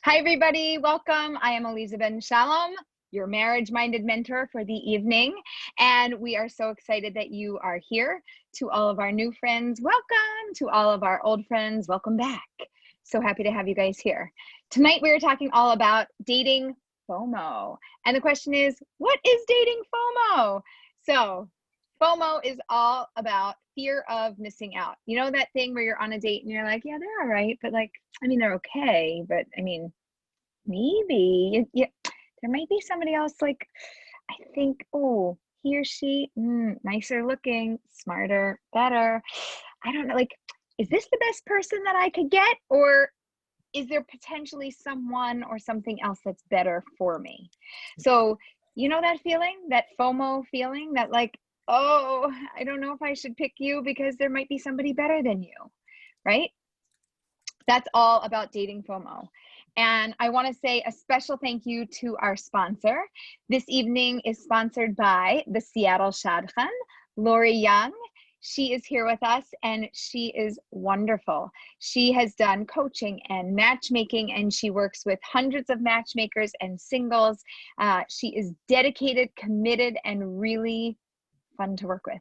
Hi, everybody. Welcome. I am Aleeza Ben Shalom, your marriage-minded mentor for the evening. And we are so excited that you are here. To all of our new friends, welcome. To all of our old friends, welcome back. So happy to have you guys here. Tonight, we are talking all about dating FOMO. And the question is, what is dating FOMO? So FOMO is all about fear of missing out. You know that thing where you're on a date and you're like, yeah, they're all right, but like, I mean, they're okay, but I mean, maybe there might be somebody else, like, I think, oh, he or she, nicer looking, smarter, better. I don't know, like, is this the best person that I could get? Or is there potentially someone or something else that's better for me? So, you know that feeling, that FOMO feeling, that like, oh, I don't know if I should pick you because there might be somebody better than you, right? That's all about dating FOMO. And I want to say a special thank you to our sponsor. This evening is sponsored by the Seattle Shadchan, Lori Young. She is here with us and she is wonderful. She has done coaching and matchmaking and she works with hundreds of matchmakers and singles. She is dedicated, committed, and really fun to work with.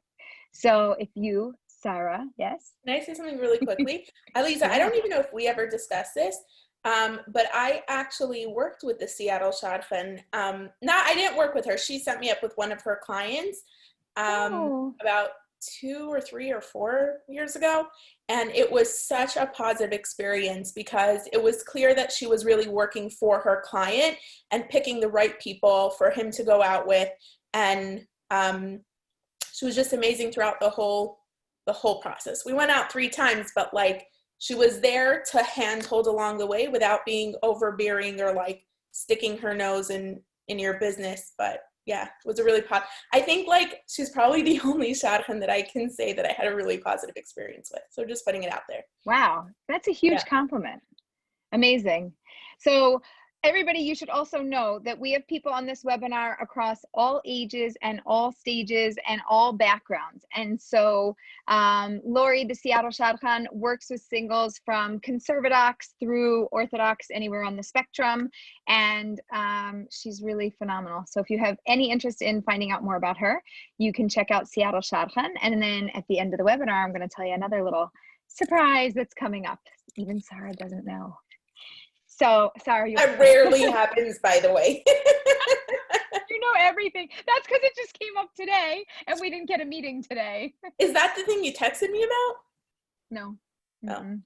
So if you, Sarah, yes? Can I say something really quickly? Aleeza, I don't even know if we ever discussed this, but I actually worked with the Seattle Shadchan. I didn't work with her. She set me up with one of her clients about 2 or 3 or 4 years ago. And it was such a positive experience because it was clear that she was really working for her client and picking the right people for him to go out with. And she was just amazing throughout the whole process. We went out 3 times, but like she was there to handhold along the way without being overbearing or like sticking her nose in your business. But yeah, it was a really I think like she's probably the only Shadchan that I can say that I had a really positive experience with. So just putting it out there. Wow, that's a huge compliment. Amazing. So everybody, you should also know that we have people on this webinar across all ages and all stages and all backgrounds. And so Lori, the Seattle Shadchan, works with singles from conservadox through orthodox, anywhere on the spectrum. And she's really phenomenal. So if you have any interest in finding out more about her, you can check out Seattle Shadchan. And then at the end of the webinar, I'm going to tell you another little surprise that's coming up. Even Sarah doesn't know. So, Sarah, that rarely happens, by the way. You know everything. That's because it just came up today, and we didn't get a meeting today. Is that the thing you texted me about? No. Oh.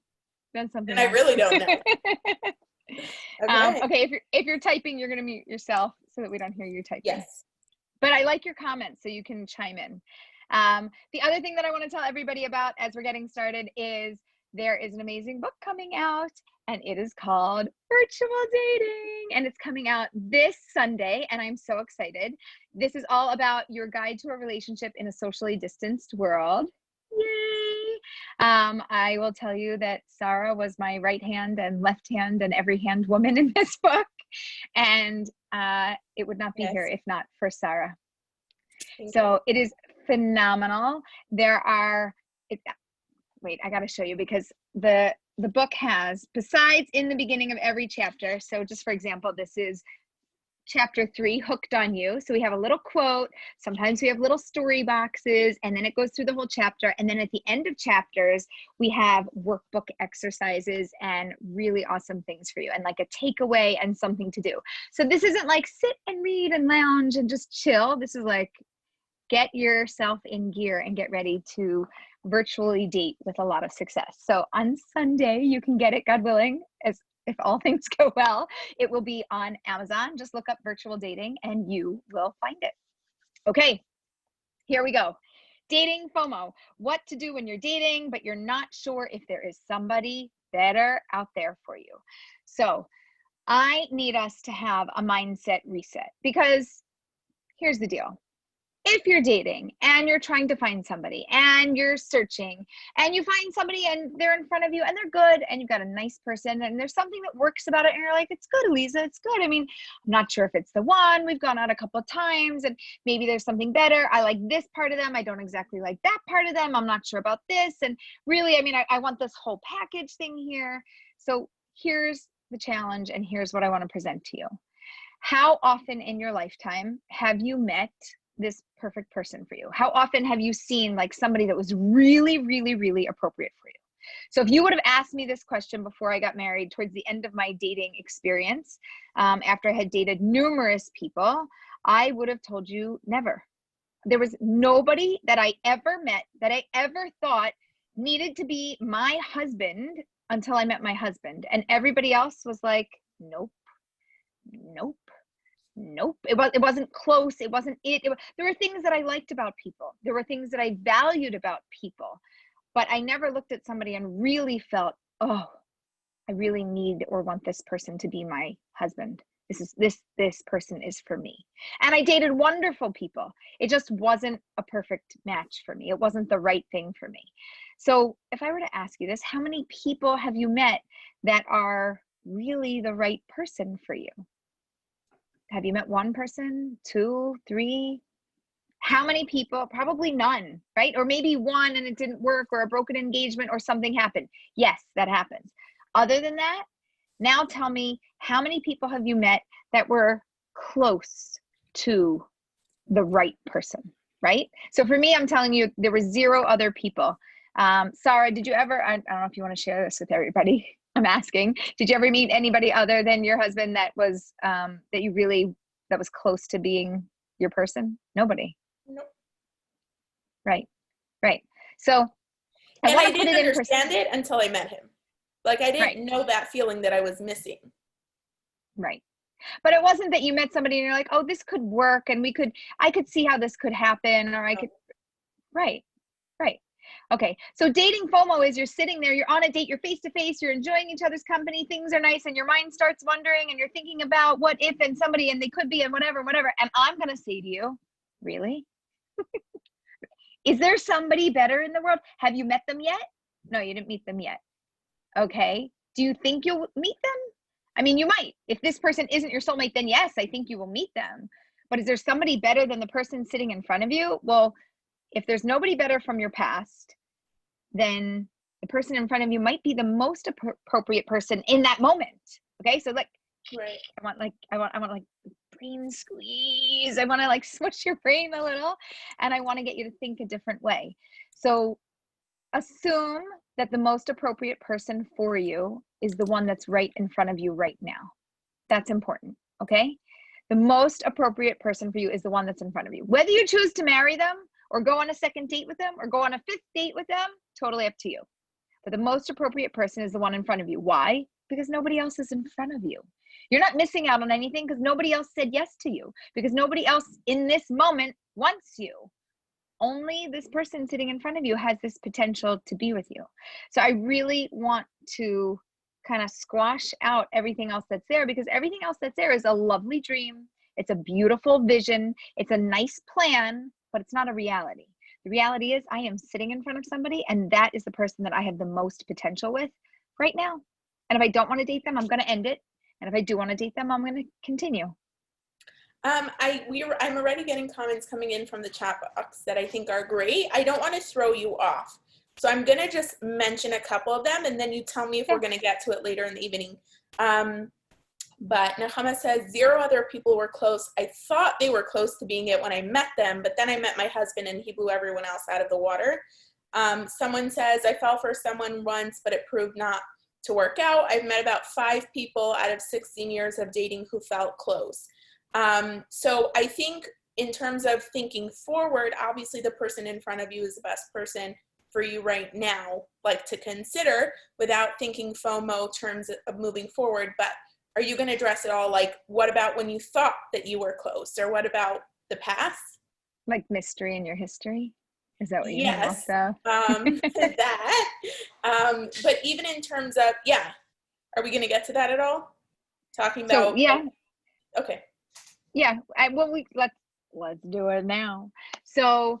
That's something. And I really don't know. Okay. If you're typing, you're gonna mute yourself so that we don't hear you typing. Yes. But I like your comments, so you can chime in. The other thing that I want to tell everybody about as we're getting started is there is an amazing book coming out, and it is called Virtual Dating, and it's coming out this Sunday, and I'm so excited. This is all about your guide to a relationship in a socially distanced world. Yay! I will tell you that Sarah was my right hand and left hand and every hand woman in this book, and it would not be here if not for Sarah. So it is phenomenal. Wait, I got to show you because the book has, besides in the beginning of every chapter, so just for example, this is chapter 3, Hooked on You. So we have a little quote, sometimes we have little story boxes, and then it goes through the whole chapter. And then at the end of chapters, we have workbook exercises and really awesome things for you, and like a takeaway and something to do. So this isn't like sit and read and lounge and just chill. This is like, get yourself in gear and get ready to virtually date with a lot of success. So on Sunday, you can get it, God willing, as if all things go well. It will be on Amazon. Just look up Virtual Dating and you will find it. Okay, here we go. Dating FOMO. What to do when you're dating, but you're not sure if there is somebody better out there for you. So I need us to have a mindset reset, because here's the deal. If you're dating and you're trying to find somebody and you're searching and you find somebody and they're in front of you and they're good and you've got a nice person and there's something that works about it and you're like, it's good, Aleeza, it's good. I mean, I'm not sure if it's the one. We've gone out a couple of times and maybe there's something better. I like this part of them. I don't exactly like that part of them. I'm not sure about this. And really, I mean, I want this whole package thing here. So here's the challenge, and here's what I want to present to you. How often in your lifetime have you met this perfect person for you? How often have you seen like somebody that was really, really, really appropriate for you? So if you would have asked me this question before I got married, towards the end of my dating experience, after I had dated numerous people, I would have told you never. There was nobody that I ever met that I ever thought needed to be my husband until I met my husband. And everybody else was like, nope, nope, nope. It wasn't close. It wasn't it. There were things that I liked about people. There were things that I valued about people. But I never looked at somebody and really felt, oh, I really need or want this person to be my husband. This person is for me. And I dated wonderful people. It just wasn't a perfect match for me. It wasn't the right thing for me. So if I were to ask you this, how many people have you met that are really the right person for you? Have you met one person, two, three? How many people? Probably none, right? Or maybe one and it didn't work, or a broken engagement, or something happened. Yes, that happens. Other than that, now tell me, how many people have you met that were close to the right person, right? So for me, I'm telling you, there were 0 other people. Sarah, did you ever, I don't know if you want to share this with everybody, I'm asking, did you ever meet anybody other than your husband that was, that was close to being your person? Nobody. Nope. Right. So I didn't understand it until I met him. Like I didn't know that feeling that I was missing. Right. But it wasn't that you met somebody and you're like, oh, this could work, and I could see how this could happen, or I could, right. Okay. So dating FOMO is you're sitting there, you're on a date, you're face to face, you're enjoying each other's company, things are nice, and your mind starts wondering, and you're thinking about what if and somebody, and they could be, and whatever. And I'm going to say to you, really? Is there somebody better in the world? Have you met them yet? No, you didn't meet them yet. Okay. Do you think you'll meet them? I mean, you might. If this person isn't your soulmate, then yes, I think you will meet them. But is there somebody better than the person sitting in front of you? Well, if there's nobody better from your past, then the person in front of you might be the most appropriate person in that moment. Okay. So like, right. I want like brain squeeze. I want to like smush your brain a little, and I want to get you to think a different way. So assume that the most appropriate person for you is the one that's right in front of you right now. That's important. Okay. The most appropriate person for you is the one that's in front of you. Whether you choose to marry them or go on a second date with them or go on a 5th date with them, totally up to you. But the most appropriate person is the one in front of you. Why? Because nobody else is in front of you. You're not missing out on anything because nobody else said yes to you, because nobody else in this moment wants you. Only this person sitting in front of you has this potential to be with you. So I really want to kind of squash out everything else that's there, because everything else that's there is a lovely dream. It's a beautiful vision. It's a nice plan, but it's not a reality. The reality is I am sitting in front of somebody, and that is the person that I have the most potential with right now. And if I don't want to date them, I'm going to end it. And if I do want to date them, I'm going to continue. I'm already getting comments coming in from the chat box that I think are great. I don't want to throw you off, so I'm going to just mention a couple of them, and then you tell me if we're going to get to it later in the evening. But Nahama says, 0 other people were close. I thought they were close to being it when I met them, but then I met my husband and he blew everyone else out of the water. Someone says, I fell for someone once, but it proved not to work out. I've met about 5 people out of 16 years of dating who felt close. So I think in terms of thinking forward, obviously the person in front of you is the best person for you right now, like to consider without thinking FOMO terms of moving forward. But are you going to address it all? Like, what about when you thought that you were close, or what about the past? Like mystery in your history? Is that what you mean? Yes, Also? that. But even in terms of, are we going to get to that at all? Talking about, okay. Yeah, let's do it now. So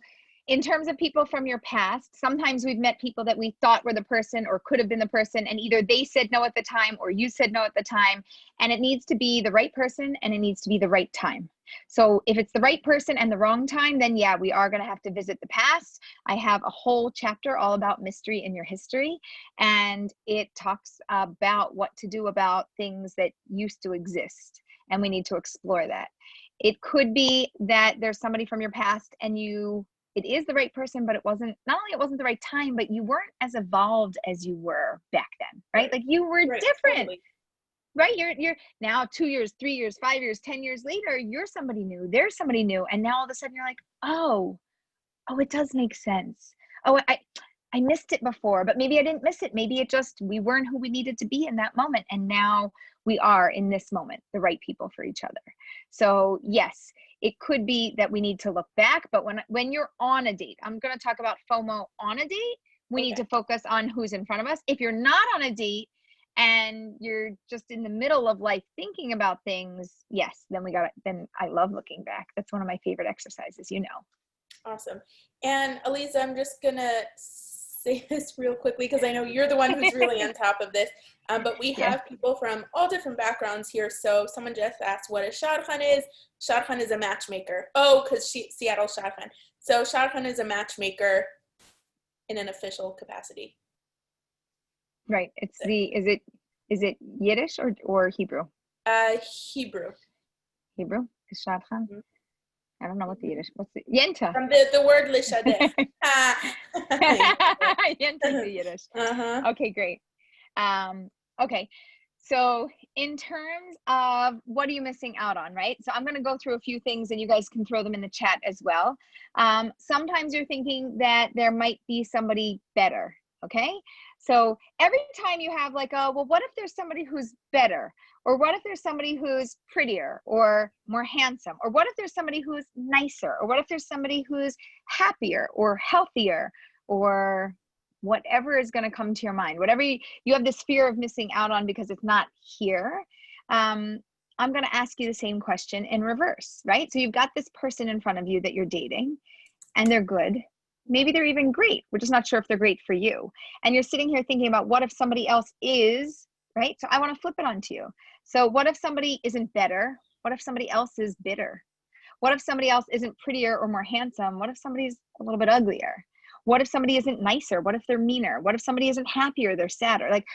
in terms of people from your past, sometimes we've met people that we thought were the person or could have been the person, and either they said no at the time or you said no at the time, and it needs to be the right person and it needs to be the right time. So if it's the right person and the wrong time, then yeah, we are going to have to visit the past. I have a whole chapter all about mystery in your history, and it talks about what to do about things that used to exist, and we need to explore that. It could be that there's somebody from your past and it is the right person, but it wasn't, not only it wasn't the right time, but you weren't as evolved as you were back then, right? Like you were different. Totally. Right? You're now 2 years, 3 years, 5 years, 10 years later, you're somebody new, there's somebody new. And now all of a sudden you're like, oh, it does make sense. Oh, I missed it before, but maybe I didn't miss it. Maybe it just, we weren't who we needed to be in that moment. And now we are in this moment, the right people for each other. So yes, it could be that we need to look back, but when you're on a date, I'm going to talk about FOMO on a date. We need to focus on who's in front of us. If you're not on a date, and you're just in the middle of like thinking about things, yes, then I love looking back. That's one of my favorite exercises, you know. Awesome. And Aleeza, I'm just gonna say this real quickly because I know you're the one who's really on top of this, but we have people from all different backgrounds here. So someone just asked what a shadchan is. Shadchan is a matchmaker. Oh, because Seattle shadchan. So shadchan is a matchmaker in an official capacity. Right. It's is it Yiddish or Hebrew? Hebrew. Hebrew is shadchan. Mm-hmm. I don't know what the Yiddish. What's the yenta? From the word lishadech. Yenta is the Yiddish. Okay, great. Okay. So in terms of what are you missing out on, right? So I'm going to go through a few things and you guys can throw them in the chat as well. Sometimes you're thinking that there might be somebody better. Okay. So every time you have like, oh, well, what if there's somebody who's better? Or what if there's somebody who's prettier or more handsome? Or what if there's somebody who's nicer? Or what if there's somebody who's happier or healthier or whatever is going to come to your mind, whatever you have this fear of missing out on because it's not here. I'm going to ask you the same question in reverse, right? So you've got this person in front of you that you're dating and they're good. Maybe they're even great. We're just not sure if they're great for you. And you're sitting here thinking about what if somebody else is, right? So I want to flip it onto you. So what if somebody isn't better? What if somebody else is bitter? What if somebody else isn't prettier or more handsome? What if somebody's a little bit uglier? What if somebody isn't nicer? What if they're meaner? What if somebody isn't happier? They're sadder. Like,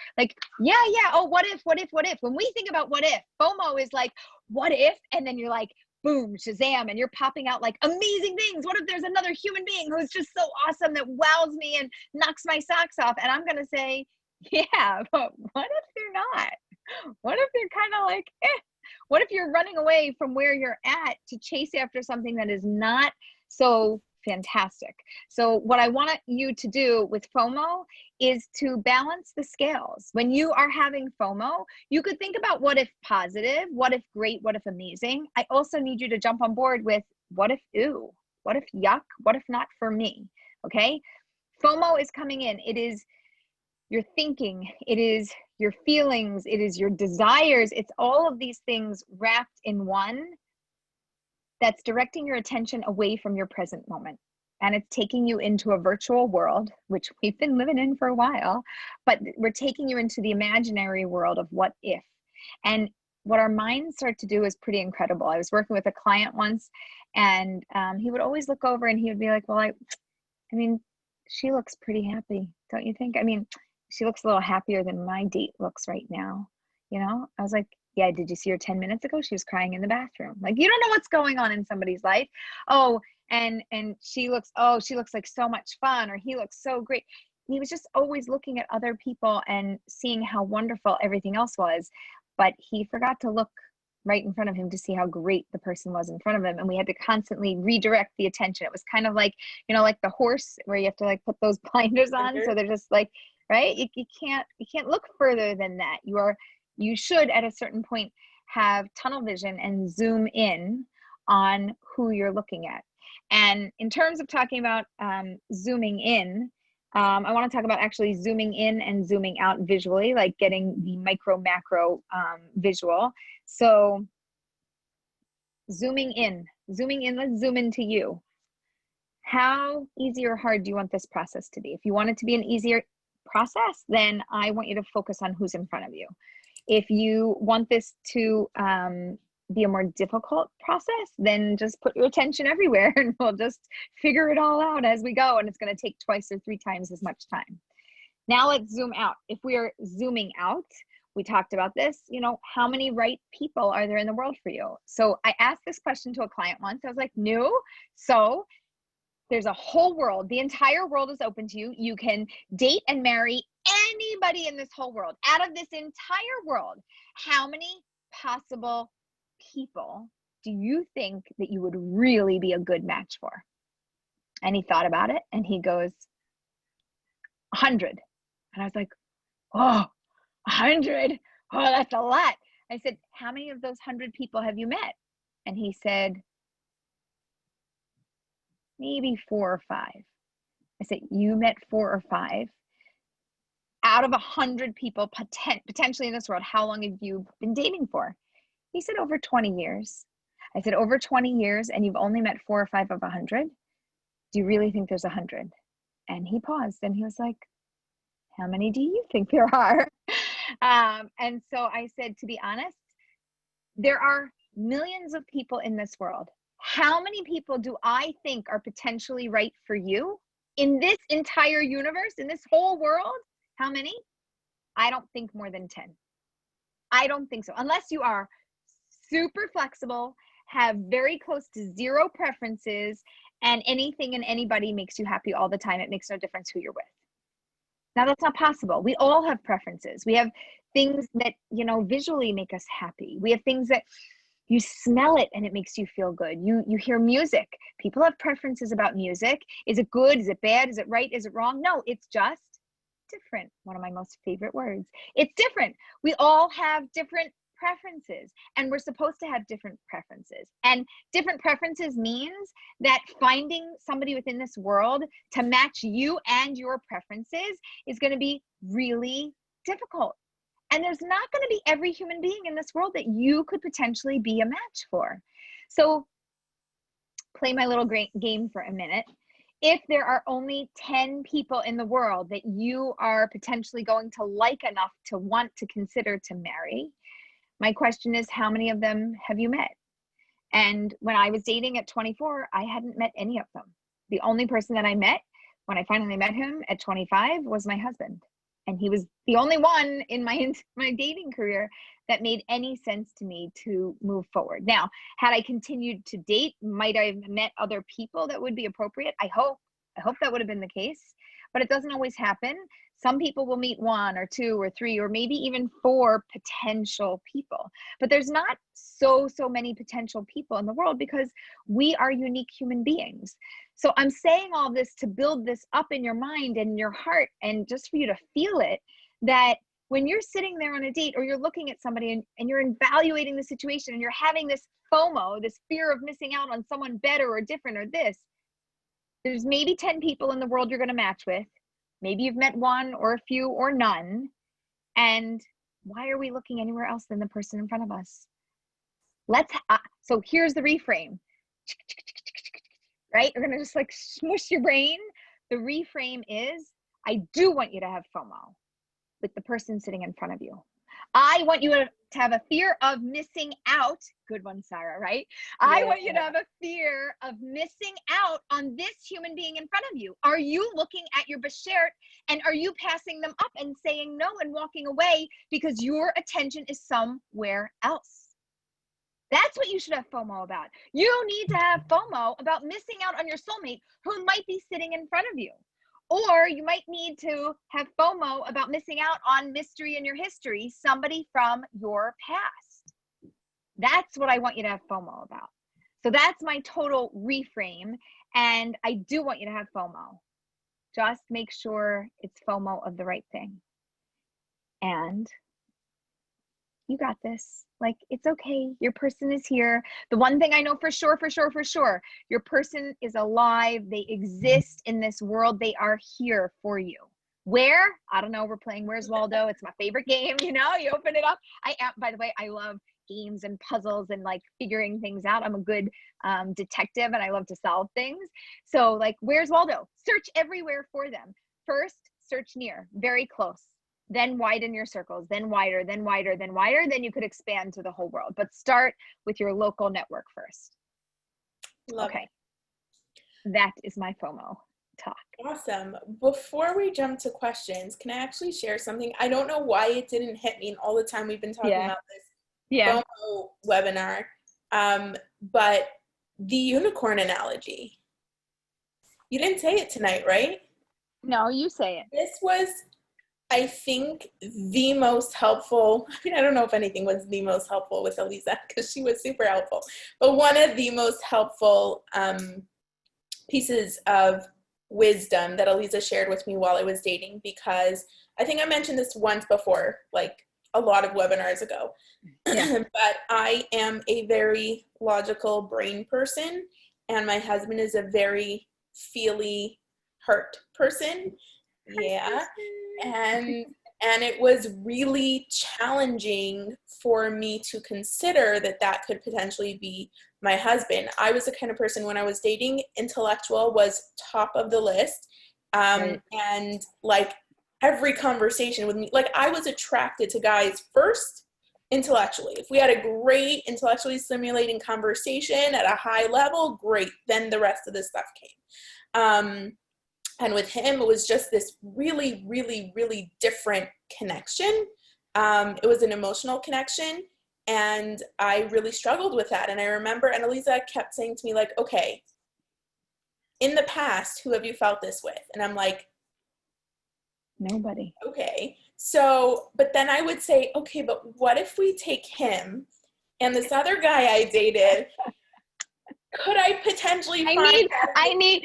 yeah. Oh, what if? When we think about what if, FOMO is like, what if? And then you're like, boom, Shazam, and you're popping out like amazing things. What if there's another human being who's just so awesome that wows me and knocks my socks off? And I'm going to say, yeah, but what if they're not? What if they're kind of like, What if you're running away from where you're at to chase after something that is not so fantastic? So what I want you to do with FOMO is to balance the scales. When you are having FOMO, you could think about what if positive, what if great, what if amazing. I also need you to jump on board with what if ew, what if yuck, what if not for me, okay? FOMO is coming in. It is your thinking, it is your feelings, it is your desires. It's all of these things wrapped in one that's directing your attention away from your present moment. And it's taking you into a virtual world, which we've been living in for a while, but we're taking you into the imaginary world of what if. And what our minds start to do is pretty incredible. I was working with a client once, and he would always look over and he would be like, well, I mean, she looks pretty happy, don't you think? I mean, she looks a little happier than my date looks right now. You know, I was like, yeah, did you see her 10 minutes ago? She was crying in the bathroom. Like, you don't know what's going on in somebody's life. Oh, and she looks like so much fun, or he looks so great. He was just always looking at other people and seeing how wonderful everything else was. But he forgot to look right in front of him to see how great the person was in front of him. And we had to constantly redirect the attention. It was kind of like, you know, like the horse where you have to like put those blinders on. So they're just like, right? You can't look further than that. You should at a certain point have tunnel vision and zoom in on who you're looking at. And in terms of talking about zooming in, I want to talk about actually zooming in and zooming out visually, like getting the micro macro visual. So zooming in, let's zoom into you. how easy or hard do you want this process to be? If you want it to be an easier process, then I want you to focus on who's in front of you. If you want this to be a more difficult process, then just put your attention everywhere and we'll just figure it all out as we go. And it's going to take twice or 3 times as much time. Now let's zoom out. If we are zooming out, we talked about this, you know, how many right people are there in the world for you? So I asked this question to a client once. I was like, no. So there's a whole world. The entire world is open to you. You can date and marry anybody in this whole world. Out of this entire world, how many possible people do you think that you would really be a good match for? And he thought about it and he goes, 100. And I was like, oh, 100. Oh, that's a lot. I said, how many of those 100 people have you met? And he said, maybe 4 or 5. I said, you met 4 or 5. Out of 100 people potentially in this world, how long have you been dating for? He said, over 20 years. I said, over 20 years and you've only met 4 or 5 of 100? Do you really think there's 100? And he paused and he was like, how many do you think there are? And so I said, to be honest, there are millions of people in this world. How many people do I think are potentially right for you in this entire universe, in this whole world? How many? I don't think more than 10. I don't think so. Unless you are super flexible, have very close to 0 preferences, and anything and anybody makes you happy all the time. It makes no difference who you're with. Now that's not possible. We all have preferences. We have things that, you know, visually make us happy. We have things that you smell it and it makes you feel good. You hear music. People have preferences about music. Is it good? Is it bad? Is it right? Is it wrong? No, it's just different. One of my most favorite words. It's different. We all have different preferences and we're supposed to have different preferences. And different preferences means that finding somebody within this world to match you and your preferences is going to be really difficult. And there's not going to be every human being in this world that you could potentially be a match for. So play my little game for a minute. If there are only 10 people in the world that you are potentially going to like enough to want to consider to marry, my question is, how many of them have you met? And when I was dating at 24, I hadn't met any of them. The only person that I met when I finally met him at 25 was my husband. And he was the only one in my dating career that made any sense to me to move forward. Now, had I continued to date, might I have met other people that would be appropriate? I hope that would have been the case, but it doesn't always happen. Some people will meet 1 or 2 or 3 or maybe even 4 potential people, but there's not so many potential people in the world because we are unique human beings. So I'm saying all this to build this up in your mind and your heart and just for you to feel it, that when you're sitting there on a date or you're looking at somebody and you're evaluating the situation and you're having this FOMO, this fear of missing out on someone better or different or this, there's maybe 10 people in the world you're going to match with. Maybe you've met 1 or a few or none. And why are we looking anywhere else than the person in front of us? So here's the reframe, right? We're going to just like smush your brain. The reframe is, I do want you to have FOMO with the person sitting in front of you. I want you to have a fear of missing out. Good one, Sarah, right? Yeah. I want you to have a fear of missing out on this human being in front of you. Are you looking at your bashert and are you passing them up and saying no and walking away because your attention is somewhere else? That's what you should have FOMO about. You need to have FOMO about missing out on your soulmate who might be sitting in front of you. Or you might need to have FOMO about missing out on mystery in your history, somebody from your past. That's what I want you to have FOMO about. So that's my total reframe. And I do want you to have FOMO. Just make sure it's FOMO of the right thing. And you got this. Like, it's okay. Your person is here. The one thing I know for sure, your person is alive. They exist in this world. They are here for you. Where? I don't know. We're playing Where's Waldo. It's my favorite game. You know, you open it up. By the way, I love games and puzzles and like figuring things out. I'm a good detective and I love to solve things. So like, where's Waldo? Search everywhere for them. First, search near, very close. Then widen your circles, then wider, then wider, then wider. Then you could expand to the whole world. But start with your local network first. Love okay. it. That is my FOMO talk. Awesome. Before we jump to questions, can I actually share something? I don't know why it didn't hit me in all the time we've been talking about this FOMO webinar, but the unicorn analogy. You didn't say it tonight, right? No, you say it. This was, I think, the most helpful. I mean, I don't know if anything was the most helpful with Aleeza because she was super helpful, but one of the most helpful pieces of wisdom that Aleeza shared with me while I was dating, because I think I mentioned this once before, like a lot of webinars ago, but I am a very logical brain person and my husband is a very feely heart person. Yeah. And it was really challenging for me to consider that could potentially be my husband. I was the kind of person when I was dating, intellectual was top of the list. And like every conversation with me, like I was attracted to guys first intellectually. If we had a great intellectually stimulating conversation at a high level, great. Then the rest of the stuff came. And with him, it was just this really, really, really different connection. It was an emotional connection. And I really struggled with that. And I remember, and Aleeza kept saying to me, like, okay, in the past, who have you felt this with? And I'm like, nobody. Okay. So, but then I would say, okay, but what if we take him and this other guy I dated? Could I potentially I need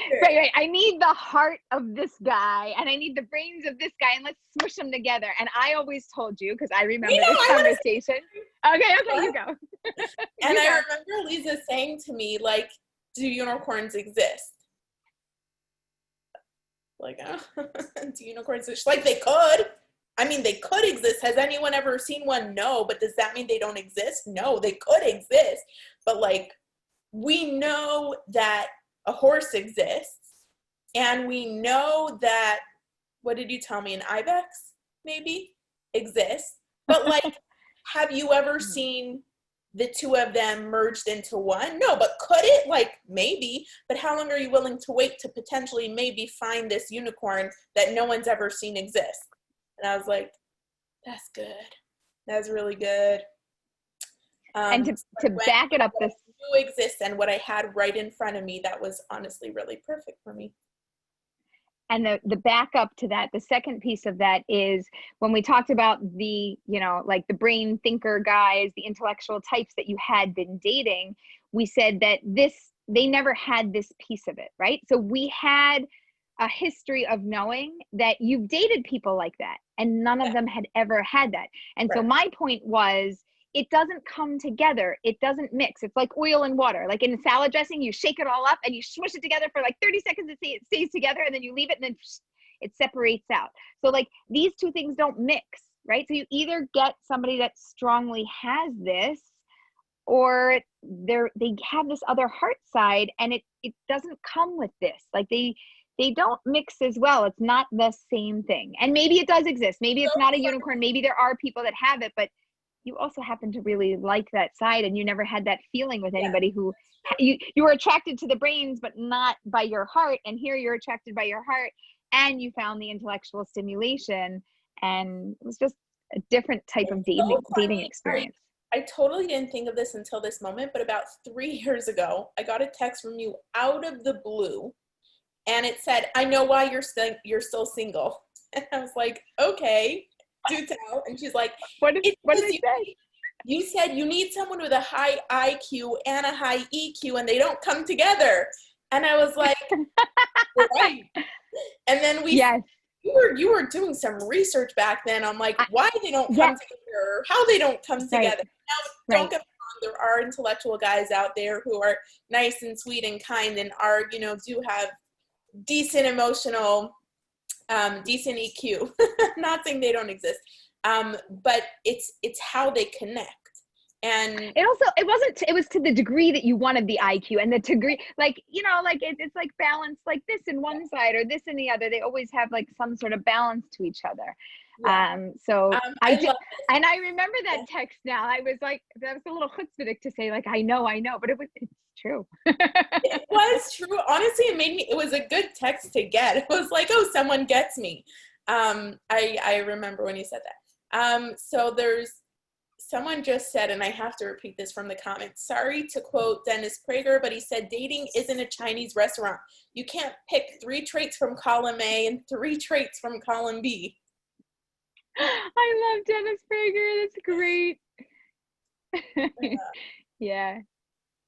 the heart of this guy and I need the brains of this guy and let's smush them together. And I always told you, because I remember this conversation. Okay, you go. And I remember Aleeza saying to me, like, do unicorns exist? Like, do unicorns exist? Like, they could. I mean, they could exist. Has anyone ever seen one? No. But does that mean they don't exist? No, they could exist. But like, we know that a horse exists, and we know that, what did you tell me, an ibex maybe exists, but like, have you ever seen the two of them merged into one? No, but could it? Like, maybe, but how long are you willing to wait to potentially maybe find this unicorn that no one's ever seen exist? And I was like, that's good. That's really good. And to back it up, this exists and what I had right in front of me, that was honestly really perfect for me. And the backup to that, the second piece of that is when we talked about the, like the brain thinker guys, the intellectual types that you had been dating, we said that they never had this piece of it, right? So we had a history of knowing that you've dated people like that and none of them had ever had that. And so my point was, it doesn't come together. It doesn't mix. It's like oil and water. Like in salad dressing, you shake it all up and you smush it together for like 30 seconds. It stays together and then you leave it and then it separates out. So like these two things don't mix, right? So you either get somebody that strongly has this, or they have this other heart side and it doesn't come with this. Like they don't mix as well. It's not the same thing. And maybe it does exist. Maybe it's not a unicorn. Maybe there are people that have it, but you also happen to really like that side and you never had that feeling with anybody who you were attracted to the brains, but not by your heart. And here you're attracted by your heart and you found the intellectual stimulation, and it was just a different type of dating experience. I totally didn't think of this until this moment, but about 3 years ago, I got a text from you out of the blue and it said, I know why you're still single. And I was like, okay. Do tell. And she's like, what did they say? You said you need someone with a high IQ and a high EQ and they don't come together. And I was like, right. And then you were doing some research back then on like why they don't come together, how they don't come together. Now, don't get me wrong, there are intellectual guys out there who are nice and sweet and kind and are, do have decent emotional decent EQ. Not saying they don't exist, but it's how they connect. And it was to the degree that you wanted the IQ, and the degree, like, you know, like it's like balance, like this in one side or this in the other. They always have like some sort of balance to each other. yeah, So I I did, love this. and I remember that text now. I was like, that was a little chutzpahdik to say, like, I know, but it's true. It was true. Honestly, it was a good text to get. It was like, oh, someone gets me. I remember when you said that. So someone just said, and I have to repeat this from the comments, sorry to quote Dennis Prager, but he said, dating isn't a Chinese restaurant. You can't pick 3 traits from column A and 3 traits from column B. I love Dennis Prager. That's great. Yeah.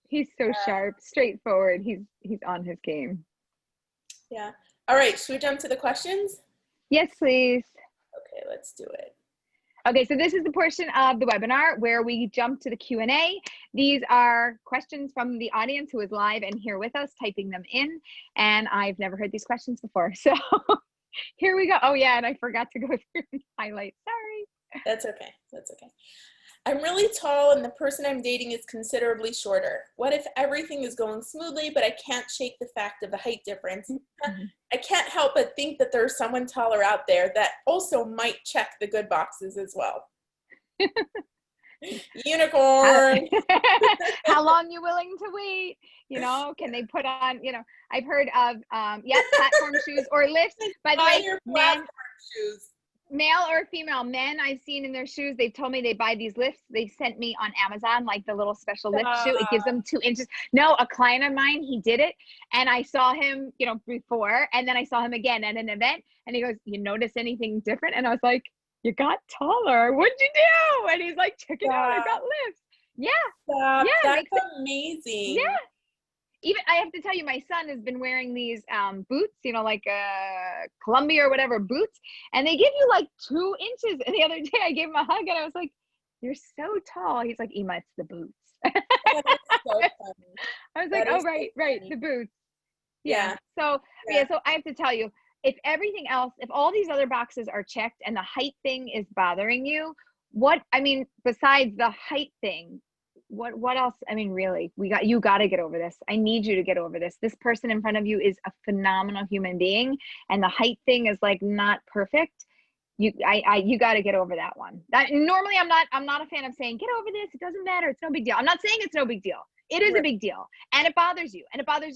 He's so sharp, straightforward. He's on his game. Yeah. All right. Should we jump to the questions? Yes, please. Okay, let's do it. Okay, so this is the portion of the webinar where we jump to the Q&A. These are questions from the audience who is live and here with us, typing them in. And I've never heard these questions before. So here we go. Oh yeah, and I forgot to go through and highlight. Sorry. That's okay. That's okay. I'm really tall and the person I'm dating is considerably shorter. What if everything is going smoothly, but I can't shake the fact of the height difference? I can't help but think that there's someone taller out there that also might check the good boxes as well. Unicorn. How long you willing to wait? You know, can they put on, you know, I've heard of, platform shoes or lifts. By the way, men, shoes. Male or female, men I've seen in their shoes, they've told me they buy these lifts. They sent me on Amazon, like the little special lift shoe. It gives them 2 inches. No, a client of mine, he did it. And I saw him, you know, before, and then I saw him again at an event, and he goes, you notice anything different? And I was like, you got taller. What'd you do? And he's like, check it out. I got lifts. Yeah. Yeah, that's like, amazing. Yeah. Even I have to tell you, my son has been wearing these boots, you know, like Columbia or whatever boots, and they give you like 2 inches. And the other day I gave him a hug and I was like, you're so tall. He's like, Ema, it's the boots. That is so funny. I was like, oh, right, the boots. Yeah. So I have to tell you, if everything else, if all these other boxes are checked and the height thing is bothering you, besides the height thing, what else? I mean, really, you got to get over this. I need you to get over this. This person in front of you is a phenomenal human being, and the height thing is like not perfect. You got to get over that one. Normally I'm not a fan of saying get over this. It doesn't matter. It's no big deal. I'm not saying it's no big deal. It is a big deal, and it bothers you,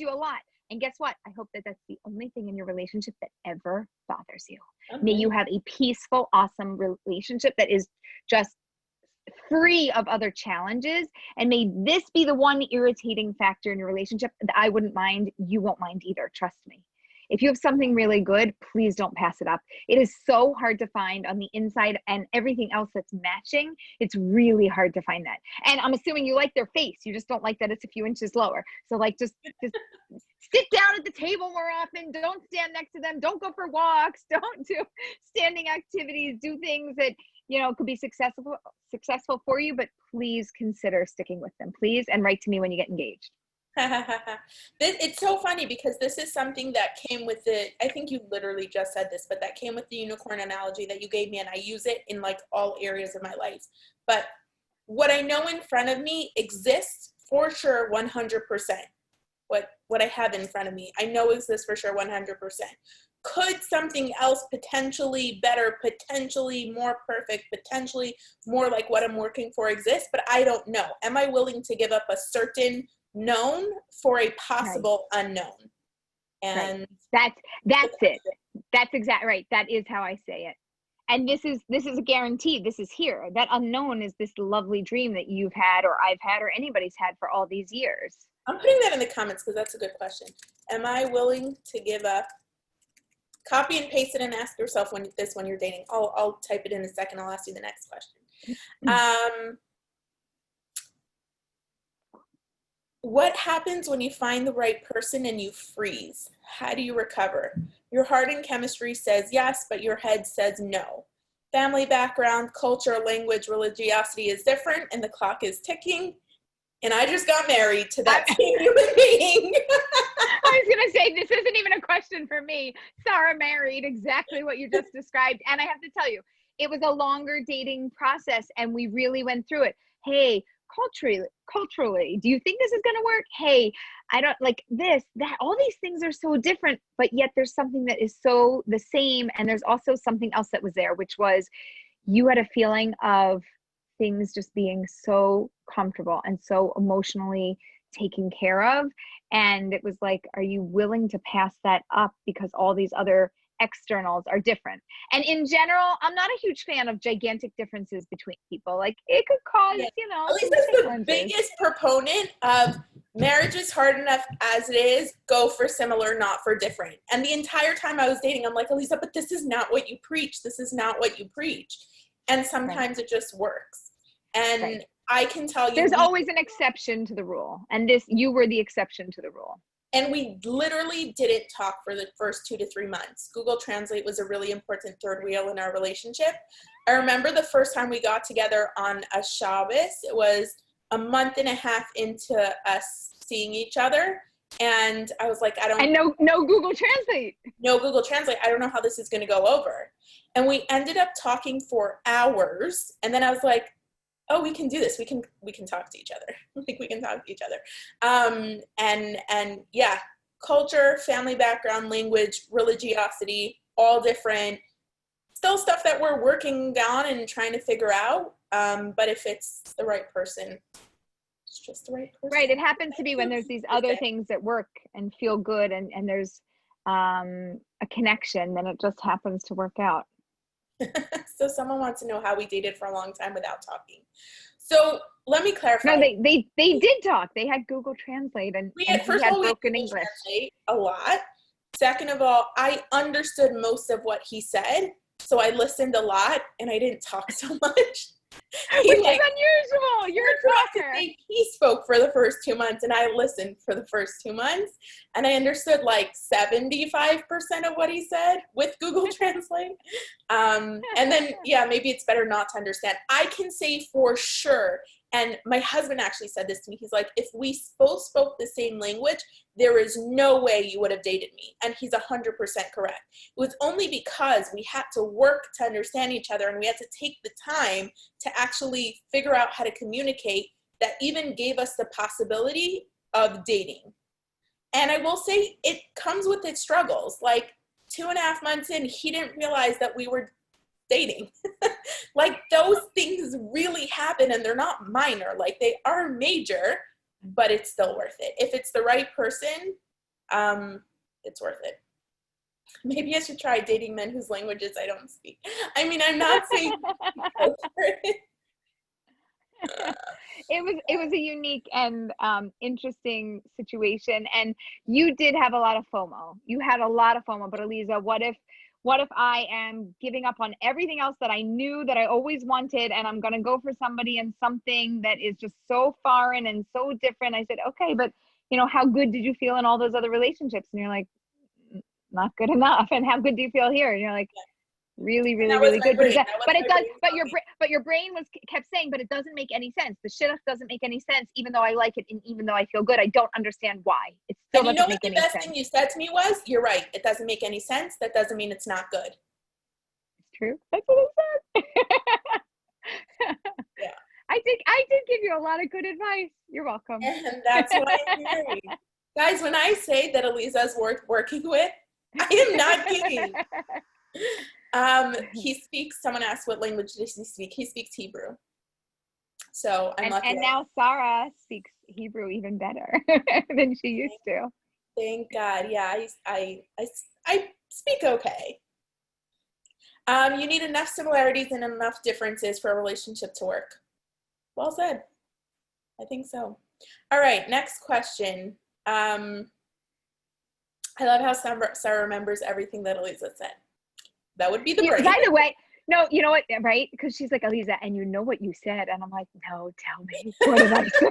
a lot. And guess what? I hope that that's the only thing in your relationship that ever bothers you. Okay. May you have a peaceful, awesome relationship that is just free of other challenges, and may this be the one irritating factor in your relationship that I wouldn't mind. You won't mind either. Trust me. If you have something really good, please don't pass it up. It is so hard to find on the inside, and everything else that's matching, it's really hard to find that. And I'm assuming you like their face. You just don't like that it's a few inches lower. So like just sit down at the table more often. Don't stand next to them. Don't go for walks. Don't do standing activities. Do things that, you know, could be successful for you, but please consider sticking with them, please. And write to me when you get engaged. It's so funny because this is something that came with I think you literally just said this, but that came with the unicorn analogy that you gave me, and I use it in like all areas of my life. But what I know in front of me exists for sure 100%. What I have in front of me, I know exists for sure 100%. Could something else potentially better, potentially more perfect, potentially more like what I'm working for exist? But I don't know. Am I willing to give up a certain known for a possible unknown? And that's it. That's exactly right. That is how I say it. And this is a guarantee. This is here. That unknown is this lovely dream that you've had, or I've had, or anybody's had for all these years. I'm putting that in the comments because that's a good question. Am I willing to give up? Copy and paste it and ask yourself when you're dating. I'll type it in a second. I'll ask you the next question. What happens when you find the right person and you freeze? How do you recover? Your heart and chemistry says yes, but your head says no. Family background, culture, language, religiosity is different, and the clock is ticking. And I just got married to that same human being. I was going to say, this isn't even a question for me. Sarah married exactly what you just described. And I have to tell you, it was a longer dating process, and we really went through it. Hey, culturally, do you think this is going to work? Hey, I don't like this, that, all these things are so different, but yet there's something that is so the same. And there's also something else that was there, which was you had a feeling of things just being so comfortable and so emotionally taken care of. And it was like, are you willing to pass that up because all these other externals are different? And in general, I'm not a huge fan of gigantic differences between people. Like it could cause, you know, At least that's the biggest proponent of marriage is hard enough as it is, go for similar, not for different. And the entire time I was dating, I'm like, Aleeza, but this is not what you preach. This is not what you preach. And sometimes it just works. And I can tell you, there's always an exception to the rule. And you were the exception to the rule. And we literally didn't talk for the first 2 to 3 months. Google Translate was a really important third wheel in our relationship. I remember the first time we got together on a Shabbos, it was a month and a half into us seeing each other. And I was like, and no Google Translate. No Google Translate. I don't know how this is going to go over. And we ended up talking for hours. And then I was like, oh, we can do this. We can talk to each other. Like we can talk to each other. And yeah, culture, family background, language, religiosity, all different. Still stuff that we're working on and trying to figure out. But if it's the right person, it's just the right person. Right. It happens to be when there's these other things that work and feel good and there's a connection, then it just happens to work out. So someone wants to know how we dated for a long time without talking. So let me clarify. No, they did talk. They had Google Translate and first of all, we had Google Translate a lot. Second of all, I understood most of what he said, so I listened a lot and I didn't talk so much. Which is unusual. You're a talker. He spoke for the first 2 months and I listened for the first 2 months, and I understood like 75% of what he said with Google Translate. And then, yeah, maybe it's better not to understand. I can say for sure, and my husband actually said this to me, he's like, if we both spoke the same language, there is no way you would have dated me. And he's 100% correct. It was only because we had to work to understand each other and we had to take the time to actually figure out how to communicate that even gave us the possibility of dating. And I will say it comes with its struggles. Like 2.5 months in, he didn't realize that we were dating. Like those things really happen and they're not minor. Like they are major, but it's still worth it. If it's the right person, it's worth it. Maybe I should try dating men whose languages I don't speak. I mean, I'm not saying it was a unique and interesting situation, and you did have a lot of FOMO. You had a lot of FOMO, but Aleeza, what if I am giving up on everything else that I knew that I always wanted, and I'm going to go for somebody and something that is just so foreign and so different? I said, okay, but you know, how good did you feel in all those other relationships? And you're like, not good enough. And how good do you feel here? And you're like, really, really, really good. But your brain kept saying, but it doesn't make any sense. The shit doesn't make any sense, even though I like it and even though I feel good. I don't understand why. It still doesn't make any sense. The best thing you said to me was, you're right. It doesn't make any sense. That doesn't mean it's not good. It's true. That's what I said. Yeah. I did give you a lot of good advice. You're welcome. And that's why I'm married. Guys, when I say that Aleeza's worth working with, I am not kidding. He speaks, someone asked what language does he speak? He speaks Hebrew. So I'm lucky. And now Sarah speaks Hebrew even better than she used to. Thank God. Yeah, I speak okay. You need enough similarities and enough differences for a relationship to work. Well said. I think so. All right, next question. I love how Sarah remembers everything that Aleeza said. That would be the brain. By the way, no, you know what, right? Because she's like, Aleeza, and you know what you said? And I'm like, no, tell me. What did I say?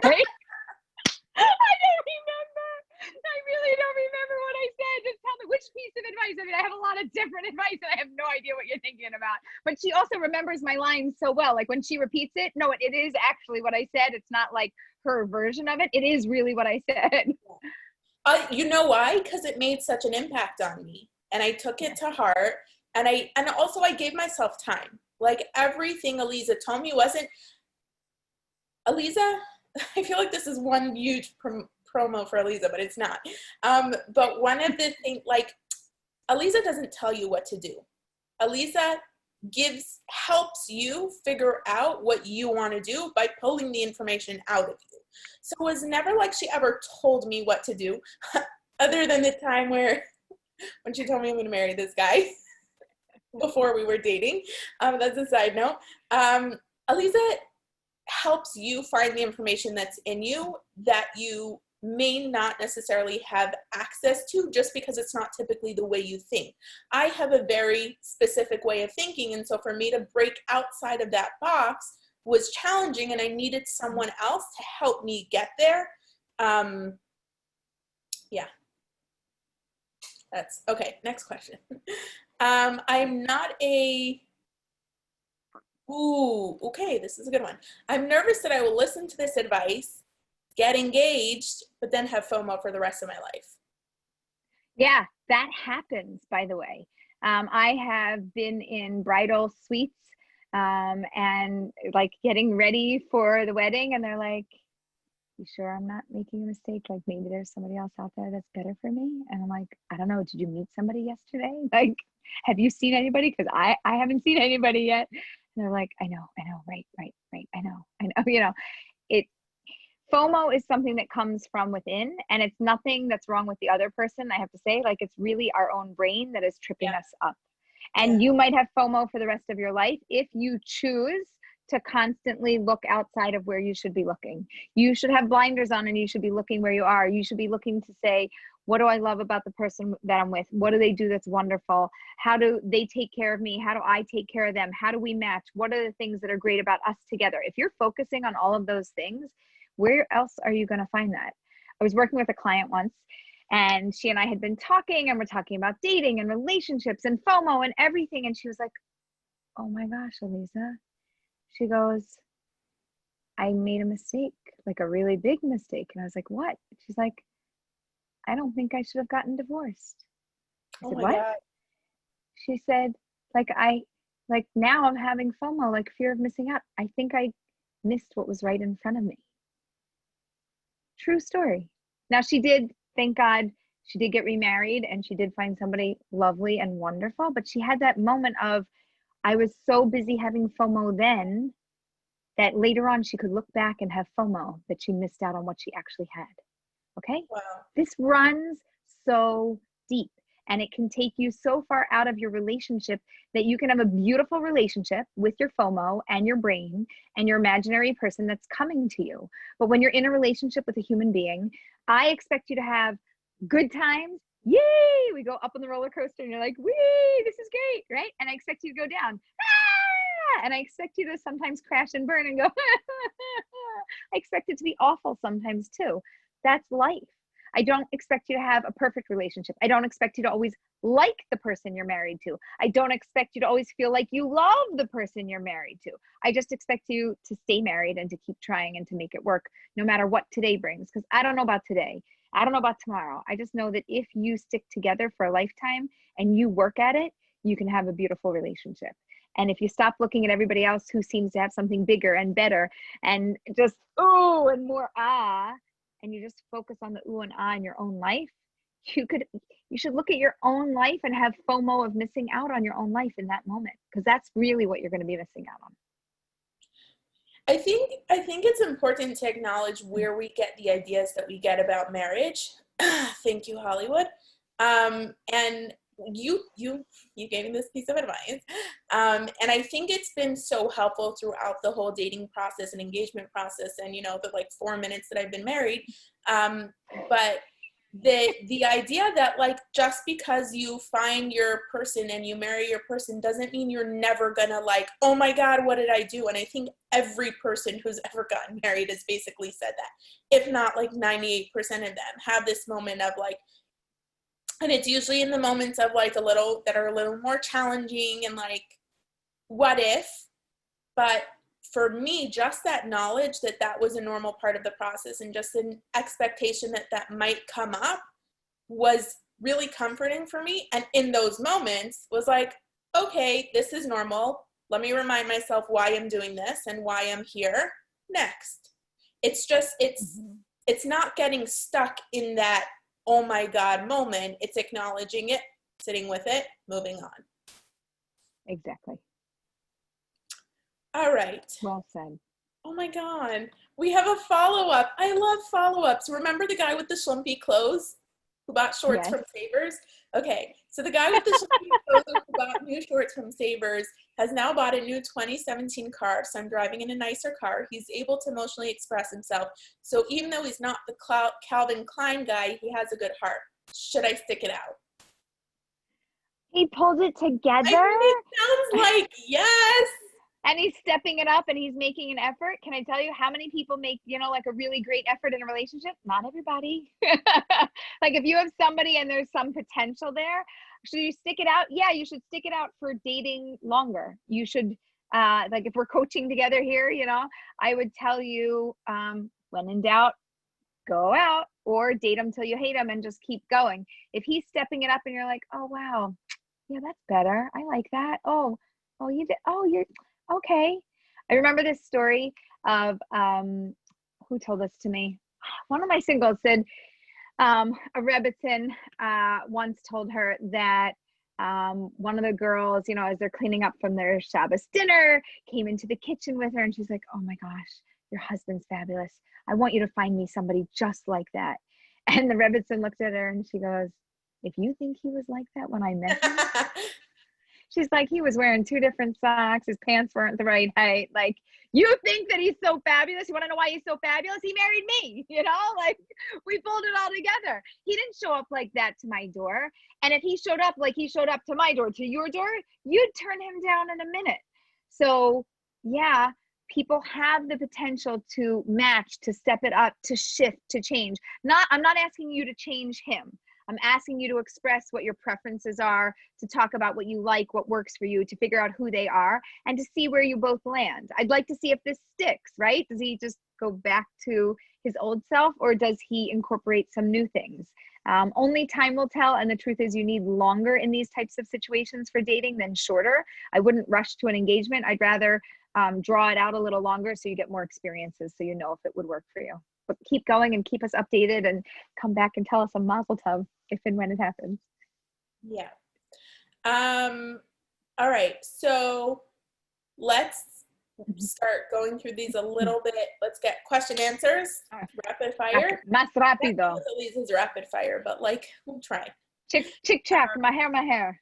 I don't remember. I really don't remember what I said. Just tell me which piece of advice. I mean, I have a lot of different advice and I have no idea what you're thinking about. But she also remembers my lines so well. Like when she repeats it, no, it is actually what I said. It's not like her version of it. It is really what I said. You know why? Because it made such an impact on me. And I took it to heart. And also I gave myself time. Like everything Aleeza told me wasn't, Aleeza, I feel like this is one huge promo for Aleeza, but it's not. But one of the things, like, Aleeza doesn't tell you what to do. Aleeza helps you figure out what you want to do by pulling the information out of you. So it was never like she ever told me what to do, other than the time when she told me I'm going to marry this guy before we were dating. That's a side note. Aleeza helps you find the information that's in you that you may not necessarily have access to just because it's not typically the way you think. I have a very specific way of thinking, and so for me to break outside of that box was challenging, and I needed someone else to help me get there. Yeah. That's okay. Next question. I'm not okay, this is a good one. I'm nervous that I will listen to this advice, get engaged, but then have FOMO for the rest of my life. Yeah, that happens, by the way. I have been in bridal suites and like getting ready for the wedding, and they're like, you sure I'm not making a mistake? Like maybe there's somebody else out there that's better for me. And I'm like, I don't know. Did you meet somebody yesterday? Like, have you seen anybody? Because I haven't seen anybody yet. And they're like, I know, right. I know, FOMO is something that comes from within, and it's nothing that's wrong with the other person. I have to say, like, it's really our own brain that is tripping us up. And you might have FOMO for the rest of your life if you choose to constantly look outside of where you should be looking. You should have blinders on and you should be looking where you are. You should be looking to say, what do I love about the person that I'm with? What do they do that's wonderful? How do they take care of me? How do I take care of them? How do we match? What are the things that are great about us together? If you're focusing on all of those things, where else are you going to find that? I was working with a client once, and she and I had been talking, and we're talking about dating and relationships and FOMO and everything. And she was like, oh my gosh, Aleeza. She goes, I made a mistake, like a really big mistake. And I was like, what? She's like, I don't think I should have gotten divorced. I said, what? God. She said, now I'm having FOMO, like fear of missing out. I think I missed what was right in front of me. True story. Now she did, thank God, she did get remarried and she did find somebody lovely and wonderful, but she had that moment of, I was so busy having FOMO then that later on she could look back and have FOMO that she missed out on what she actually had. Okay? Wow. This runs so deep, and it can take you so far out of your relationship that you can have a beautiful relationship with your FOMO and your brain and your imaginary person that's coming to you. But when you're in a relationship with a human being, I expect you to have good times. Yay! We go up on the roller coaster and you're like, wee, this is great, right? And I expect you to go down. Ah! And I expect you to sometimes crash and burn and go, I expect it to be awful sometimes too. That's life. I don't expect you to have a perfect relationship. I don't expect you to always like the person you're married to. I don't expect you to always feel like you love the person you're married to. I just expect you to stay married and to keep trying and to make it work no matter what today brings. Because I don't know about today. I don't know about tomorrow. I just know that if you stick together for a lifetime and you work at it, you can have a beautiful relationship. And if you stop looking at everybody else who seems to have something bigger and better and just, oh, and more and you just focus on the ooh and in your own life, you should look at your own life and have FOMO of missing out on your own life in that moment, because that's really what you're going to be missing out on. I think it's important to acknowledge where we get the ideas that we get about marriage. Thank you, Hollywood. And you gave me this piece of advice. And I think it's been so helpful throughout the whole dating process and engagement process and, the 4 minutes that I've been married. But the idea that just because you find your person and you marry your person doesn't mean you're never gonna oh my God, what did I do? And I think every person who's ever gotten married has basically said that, if not 98% of them have this moment of and it's usually in the moments of that are a little more challenging and what if. But for me, just that knowledge that was a normal part of the process and just an expectation that might come up was really comforting for me. And in those moments was okay, this is normal. Let me remind myself why I'm doing this and why I'm here. Next. It's just, it's not getting stuck in that, oh my God moment. It's acknowledging it, sitting with it, moving on. Exactly. All right. Well said. Oh my God. We have a follow-up. I love follow-ups. Remember the guy with the schlumpy clothes who bought shorts from Savers? Okay, so the guy with the schlumpy clothes who bought new shorts from Savers has now bought a new 2017 car, so I'm driving in a nicer car. He's able to emotionally express himself. So even though he's not the Calvin Klein guy, he has a good heart. Should I stick it out? He pulled it together. I mean, it sounds like yes. And he's stepping it up and he's making an effort. Can I tell you how many people make, you know, like a really great effort in a relationship? Not everybody. Like if you have somebody and there's some potential there, should you stick it out? Yeah, you should stick it out for dating longer. You should, like if we're coaching together here, you know, I would tell you, when in doubt, go out or date them till you hate them and just keep going. If he's stepping it up and you're like, oh, wow, yeah, that's better. I like that. Oh, you did. Oh, you're okay. I remember this story of, who told this to me? One of my singles said, a Rebbitzin once told her that one of the girls, you know, as they're cleaning up from their Shabbos dinner, came into the kitchen with her and she's like, oh my gosh, your husband's fabulous. I want you to find me somebody just like that. And the Rebbitzin looked at her and she goes, if you think he was like that when I met him, she's like, he was wearing 2 different socks. His pants weren't the right height. Like, you think that he's so fabulous? You want to know why he's so fabulous? He married me, you know, like we pulled it all together. He didn't show up like that to my door. And if he showed up like he showed up to my door, to your door, you'd turn him down in a minute. So yeah, people have the potential to match, to step it up, to shift, to change. I'm not asking you to change him. I'm asking you to express what your preferences are, to talk about what you like, what works for you, to figure out who they are, and to see where you both land. I'd like to see if this sticks, right? Does he just go back to his old self, or does he incorporate some new things? Only time will tell, and the truth is you need longer in these types of situations for dating than shorter. I wouldn't rush to an engagement. I'd rather draw it out a little longer so you get more experiences so you know if it would work for you. But keep going and keep us updated and come back and tell us a mazel tov if and when it happens. Yeah. All right. So let's start going through these a little bit. Let's get question answers. Rapid fire. Más rápido. Aleeza's rapid fire, but like, we'll try. Chick chack, my hair.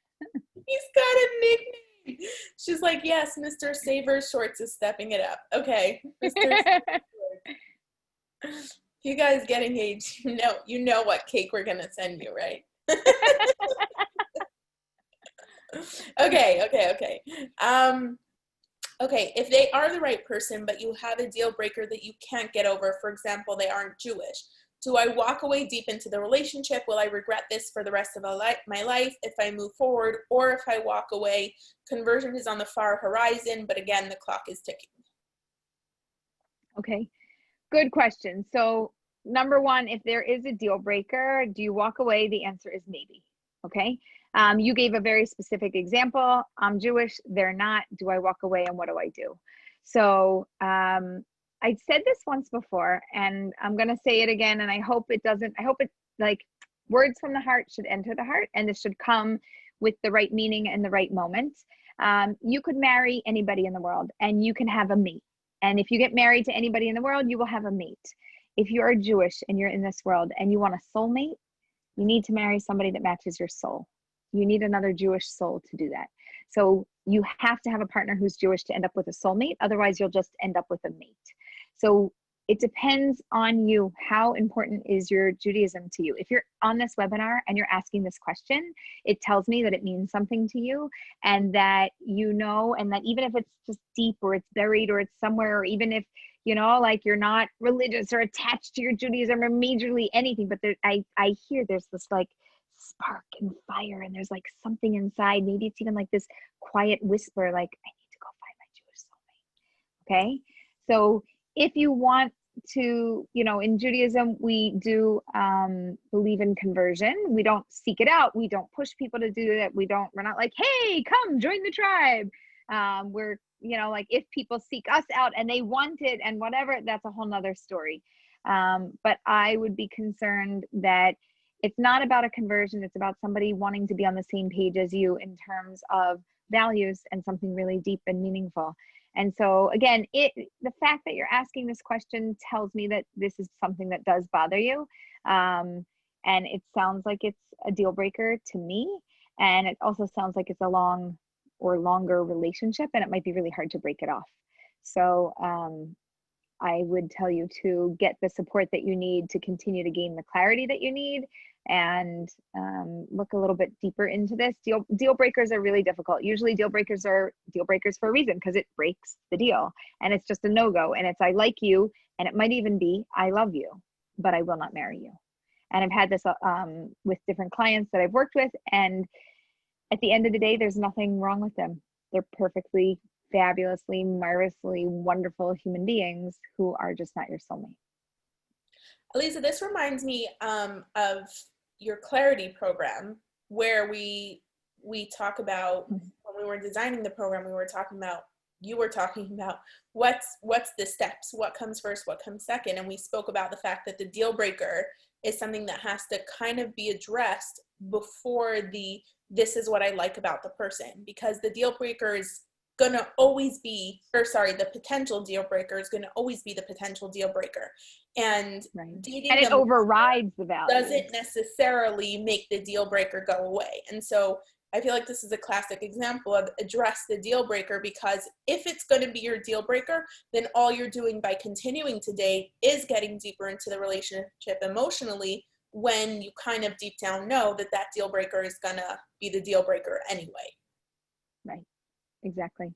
He's got a nickname. She's like, yes, Mr. Savers Shorts is stepping it up. Okay. Mr. You guys get engaged, you know what cake we're gonna send you, right? Okay. Okay, if they are the right person, but you have a deal breaker that you can't get over, for example, they aren't Jewish, do I walk away deep into the relationship? Will I regret this for the rest of my life if I move forward? Or if I walk away, conversion is on the far horizon, but again, the clock is ticking. Okay. Good question. So number one, if there is a deal breaker, do you walk away? The answer is maybe. Okay. You gave a very specific example. I'm Jewish. They're not. Do I walk away and what do I do? So I said this once before and I'm going to say it again. And I hope it like words from the heart should enter the heart and this should come with the right meaning and the right moment. You could marry anybody in the world and you can have a mate. And if you get married to anybody in the world, you will have a mate. If you are Jewish and you're in this world and you want a soulmate, you need to marry somebody that matches your soul. You need another Jewish soul to do that. So you have to have a partner who's Jewish to end up with a soulmate. Otherwise, you'll just end up with a mate. So it depends on you. How important is your Judaism to you? If you're on this webinar and you're asking this question, it tells me that it means something to you and that you know, and that even if it's just deep or it's buried or it's somewhere, or even if, you know, like you're not religious or attached to your Judaism or majorly anything, but there, I hear there's this like spark and fire and there's like something inside. Maybe it's even like this quiet whisper, like, I need to go find my Jewish soulmate. Okay. So if you want to, you know, in Judaism, we do believe in conversion. We don't seek it out. We don't push people to do that. We're not like, hey, come join the tribe. We're, like if people seek us out and they want it and whatever, that's a whole nother story. But I would be concerned that it's not about a conversion. It's about somebody wanting to be on the same page as you in terms of values and something really deep and meaningful. And so again, the fact that you're asking this question tells me that this is something that does bother you. And it sounds like it's a deal breaker to me. And it also sounds like it's a long or longer relationship, and it might be really hard to break it off. So I would tell you to get the support that you need to continue to gain the clarity that you need, and look a little bit deeper into this. Deal breakers are really difficult. Usually deal breakers are deal breakers for a reason, because it breaks the deal and it's just a no-go. And it's, I like you, and it might even be, I love you, but I will not marry you. And I've had this with different clients that I've worked with, and at the end of the day, there's nothing wrong with them. They're perfectly, fabulously, marvelously wonderful human beings who are just not your soulmate. Aleeza, this reminds me of your clarity program, where we talk about, when we were designing the program, you were talking about what's the steps, what comes first, what comes second. And we spoke about the fact that the deal breaker is something that has to kind of be addressed before this is what I like about the person, because the deal breaker is gonna always be, the potential deal breaker is gonna always be the potential deal breaker. And dating and it overrides the value. Doesn't necessarily make the deal breaker go away. And so I feel like this is a classic example of address the deal breaker, because if it's going to be your deal breaker, then all you're doing by continuing to date is getting deeper into the relationship emotionally, when you kind of deep down know that that deal breaker is going to be the deal breaker anyway. Right. Exactly.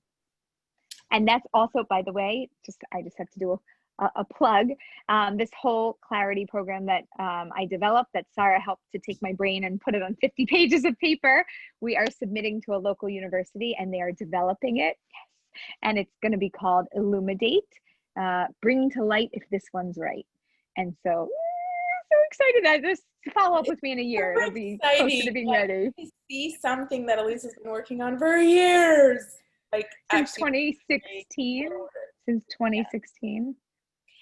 And that's also, by the way, I just have to do a plug. This whole clarity program that I developed, that Sarah helped to take my brain and put it on 50 pages of paper, we are submitting to a local university, and they are developing it. Yes. And it's going to be called Illuminate, Bring to Light If This One's Right. And so excited. Just follow up with me in a year. It'll be closer to being ready. I see something that Aleeza's been working on for years. Since 2016. Since 2016.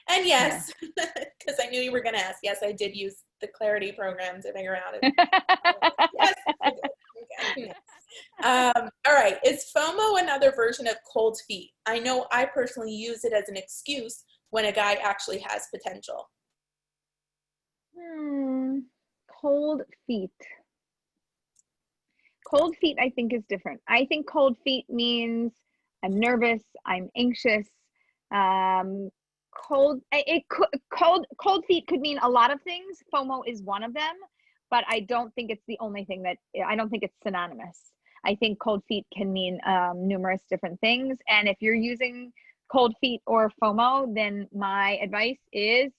And yes, because I knew you were going to ask. Yes, I did use the clarity program to figure out it. Yes, I did. Okay. All right. Is FOMO another version of cold feet? I know I personally use it as an excuse when a guy actually has potential. Cold feet. Cold feet, I think, is different. I think cold feet means I'm nervous, I'm anxious. Cold feet could mean a lot of things. FOMO is one of them, but I don't think it's the only thing I don't think it's synonymous. I think cold feet can mean numerous different things. And if you're using cold feet or FOMO, then my advice is,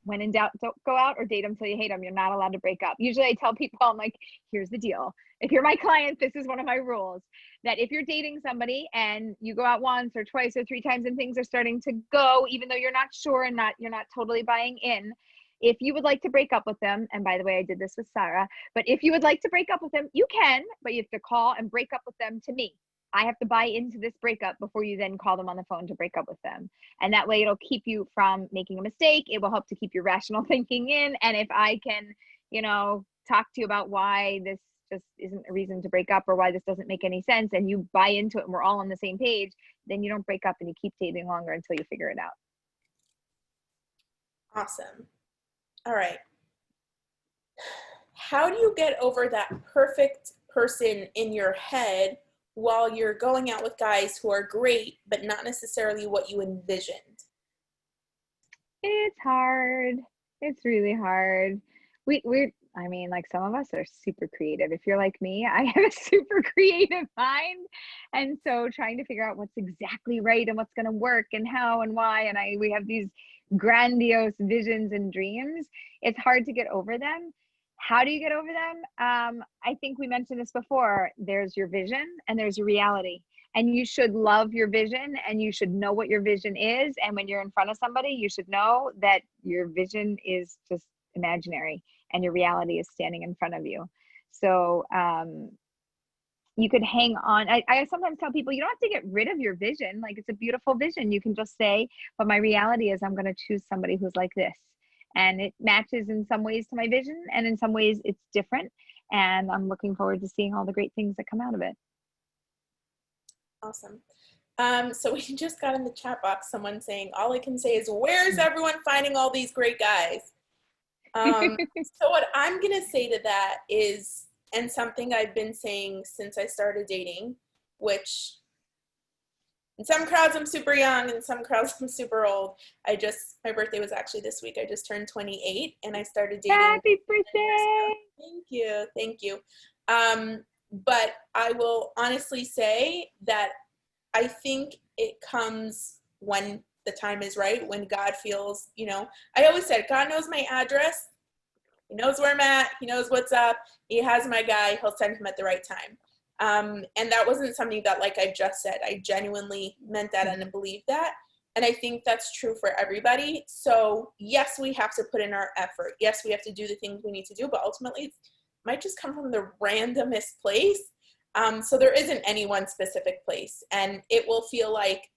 when in doubt, don't go out or date them till you hate them. You're not allowed to break up. Usually I tell people, I'm like, here's the deal. If you're my client, this is one of my rules, that if you're dating somebody and you go out once or twice or three times and things are starting to go, even though you're not sure and you're not totally buying in, if you would like to break up with them, and by the way, I did this with Sarah, but if you would like to break up with them, you can, but you have to call and break up with them to me. I have to buy into this breakup before you then call them on the phone to break up with them. And that way it'll keep you from making a mistake. It will help to keep your rational thinking in. And if I can, talk to you about why this just isn't a reason to break up, or why this doesn't make any sense, and you buy into it and we're all on the same page, then you don't break up and you keep dating longer until you figure it out. Awesome. All right. How do you get over that perfect person in your head while you're going out with guys who are great, but not necessarily what you envisioned? It's hard. It's really hard. Some of us are super creative. If you're like me, I have a super creative mind. And so trying to figure out what's exactly right and what's going to work and how and why. And we have these grandiose visions and dreams. It's hard to get over them. How do you get over them? I think we mentioned this before. There's your vision and there's your reality. And you should love your vision, and you should know what your vision is. And when you're in front of somebody, you should know that your vision is just imaginary and your reality is standing in front of you. So you could hang on. I sometimes tell people you don't have to get rid of your vision. Like, it's a beautiful vision. You can just say, but my reality is I'm going to choose somebody who's like this. And it matches in some ways to my vision, and in some ways it's different. And I'm looking forward to seeing all the great things that come out of it. Awesome. So we just got in the chat box someone saying, all I can say is, where's everyone finding all these great guys? So what I'm going to say to that is, and something I've been saying since I started dating, which in some crowds I'm super young, in some crowds I'm super old. My birthday was actually this week. I just turned 28 and I started dating. Happy birthday! Thank you. Thank you. But I will honestly say that I think it comes when the time is right, when God feels, I always said, God knows my address. He knows where I'm at. He knows what's up. He has my guy. He'll send him at the right time. And that wasn't something that, like I just said, I genuinely meant that and believed that. And I think that's true for everybody. So yes, we have to put in our effort. Yes, we have to do the things we need to do, but ultimately it might just come from the randomest place. So there isn't any one specific place, and it will feel like,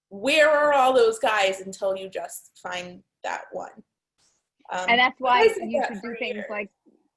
where are all those guys, until you just find that one. And that's why you should do things like,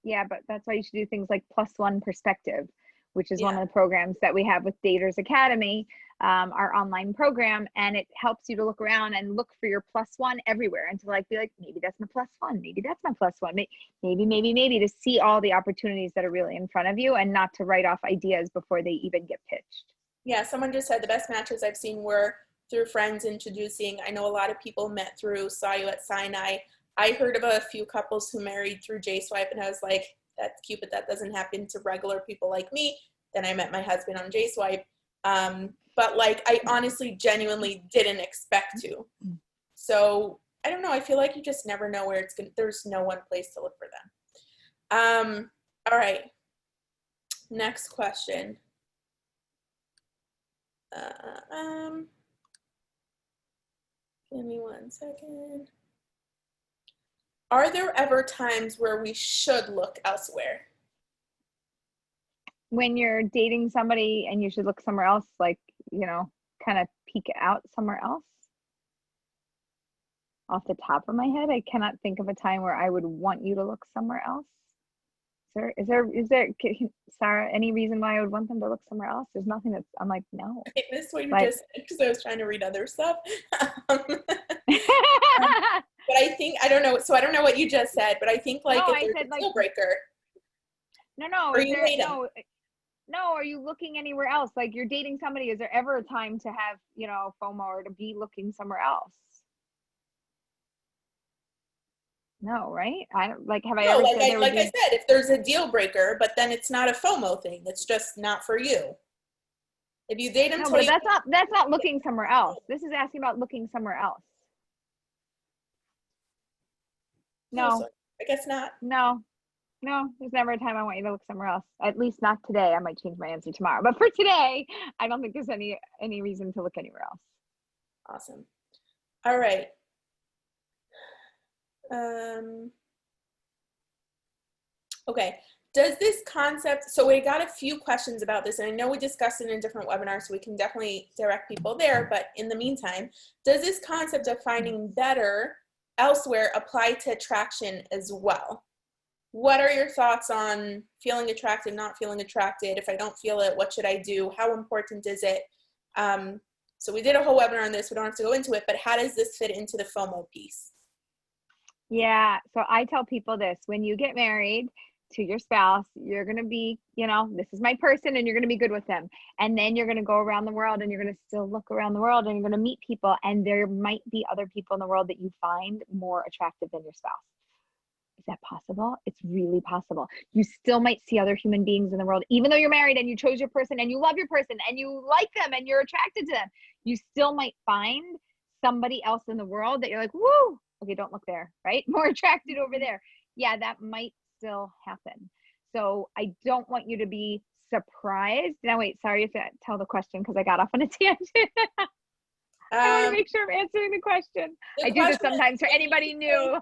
but that's why you should do things like +1 Perspective, which is one of the programs that we have with Daters Academy, our online program, and it helps you to look around and look for your +1 everywhere, and to be like, maybe that's my +1, maybe that's my +1, maybe, to see all the opportunities that are really in front of you, and not to write off ideas before they even get pitched. Yeah, someone just said the best matches I've seen were through friends introducing. I know a lot of people met through Saw You at Sinai. I heard of a few couples who married through J-Swipe, and I was like, that's cute, but that doesn't happen to regular people like me. Then I met my husband on J-Swipe. But I honestly, genuinely didn't expect to. So I don't know. I feel like you just never know where there's no one place to look for them. All right. Next question. Give me 1 second. Are there ever times where we should look elsewhere? When you're dating somebody and you should look somewhere else, kind of peek out somewhere else? Off the top of my head, I cannot think of a time where I would want you to look somewhere else. Is there, Sarah, any reason why I would want them to look somewhere else? There's nothing I'm like, no. I missed what you just said because I was trying to read other stuff. But I think, I don't know. So I don't know what you just said, but I think if there's a deal breaker. No. Are you looking anywhere else? Like, you're dating somebody. Is there ever a time to have, FOMO, or to be looking somewhere else? No, right? I don't have I ever said I said, if there's a deal breaker, but then it's not a FOMO thing. It's just not for you. If you date until but that's not looking somewhere else. This is asking about looking somewhere else. No, I guess not. No, there's never a time I want you to look somewhere else. At least not today. I might change my answer tomorrow. But for today, I don't think there's any reason to look anywhere else. Awesome. All right. Okay. Does this concept, so we got a few questions about this, and I know we discussed it in a different webinar, so we can definitely direct people there. But in the meantime, does this concept of finding better elsewhere apply to attraction as well? What are your thoughts on feeling attracted, not feeling attracted? If I don't feel it, what should I do? How important is it? So we did a whole webinar on this. We don't have to go into it, but how does this fit into the FOMO piece? Yeah, so I tell people this: when you get married to your spouse, you're going to be, this is my person, and you're going to be good with them. And then you're going to go around the world, and you're going to still look around the world, and you're going to meet people, and there might be other people in the world that you find more attractive than your spouse. Is that possible? It's really possible. You still might see other human beings in the world, even though you're married and you chose your person and you love your person and you like them and you're attracted to them. You still might find somebody else in the world that you're like, woo, okay, don't look there, right? More attracted over there. Yeah, that might still happen. So I don't want you to be surprised. Now, wait, sorry if I tell the question because I got off on a tangent. I want to make sure I'm answering the question. I do this sometimes for anybody new.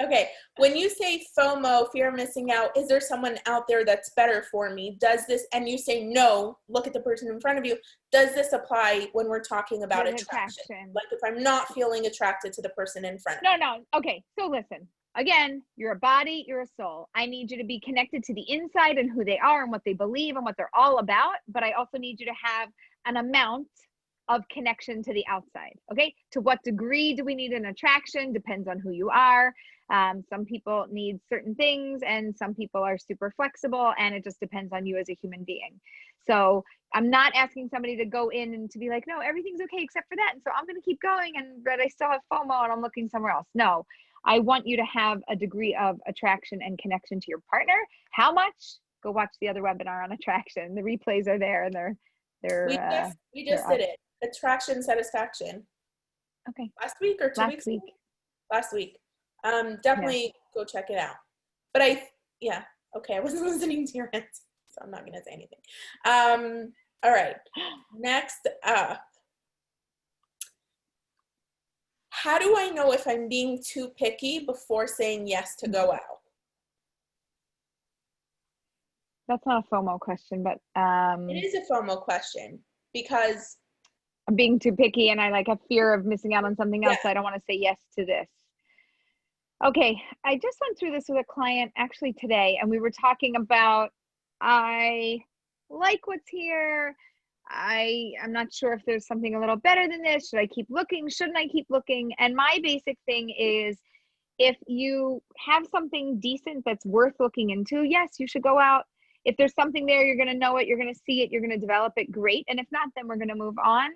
Okay. When you say FOMO, fear of missing out, is there someone out there that's better for me? Does this, and you say no, look at the person in front of you. Does this apply when we're talking about attraction? Like if I'm not feeling attracted to the person in front of me? No. Okay. So listen, again, you're a body, you're a soul. I need you to be connected to the inside and who they are and what they believe and what they're all about. But I also need you to have an amount of connection to the outside. Okay. To what degree do we need an attraction? Depends on who you are. Some people need certain things and some people are super flexible, and it just depends on you as a human being. So I'm not asking somebody to go in and to be like, no, everything's okay except for that. And so I'm going to keep going, but I still have FOMO and I'm looking somewhere else. No, I want you to have a degree of attraction and connection to your partner. How much? Go watch the other webinar on attraction. The replays are there, and we just did it. Attraction, satisfaction. Okay. Last week or 2 weeks ago? Last week. Definitely go check it out. But okay, I wasn't listening to your answer, so I'm not going to say anything. All right, next up. How do I know if I'm being too picky before saying yes to go out? That's not a FOMO question, but it is a FOMO question because I'm being too picky and I like have fear of missing out on something else. So I don't want to say yes to this. Okay, I just went through this with a client actually today, and we were talking about, I like what's here. I'm not sure if there's something a little better than this. Should I keep looking? Shouldn't I keep looking? And my basic thing is, if you have something decent that's worth looking into, yes, you should go out. If there's something there, you're going to know it, you're going to see it, you're going to develop it, great. And if not, then we're going to move on.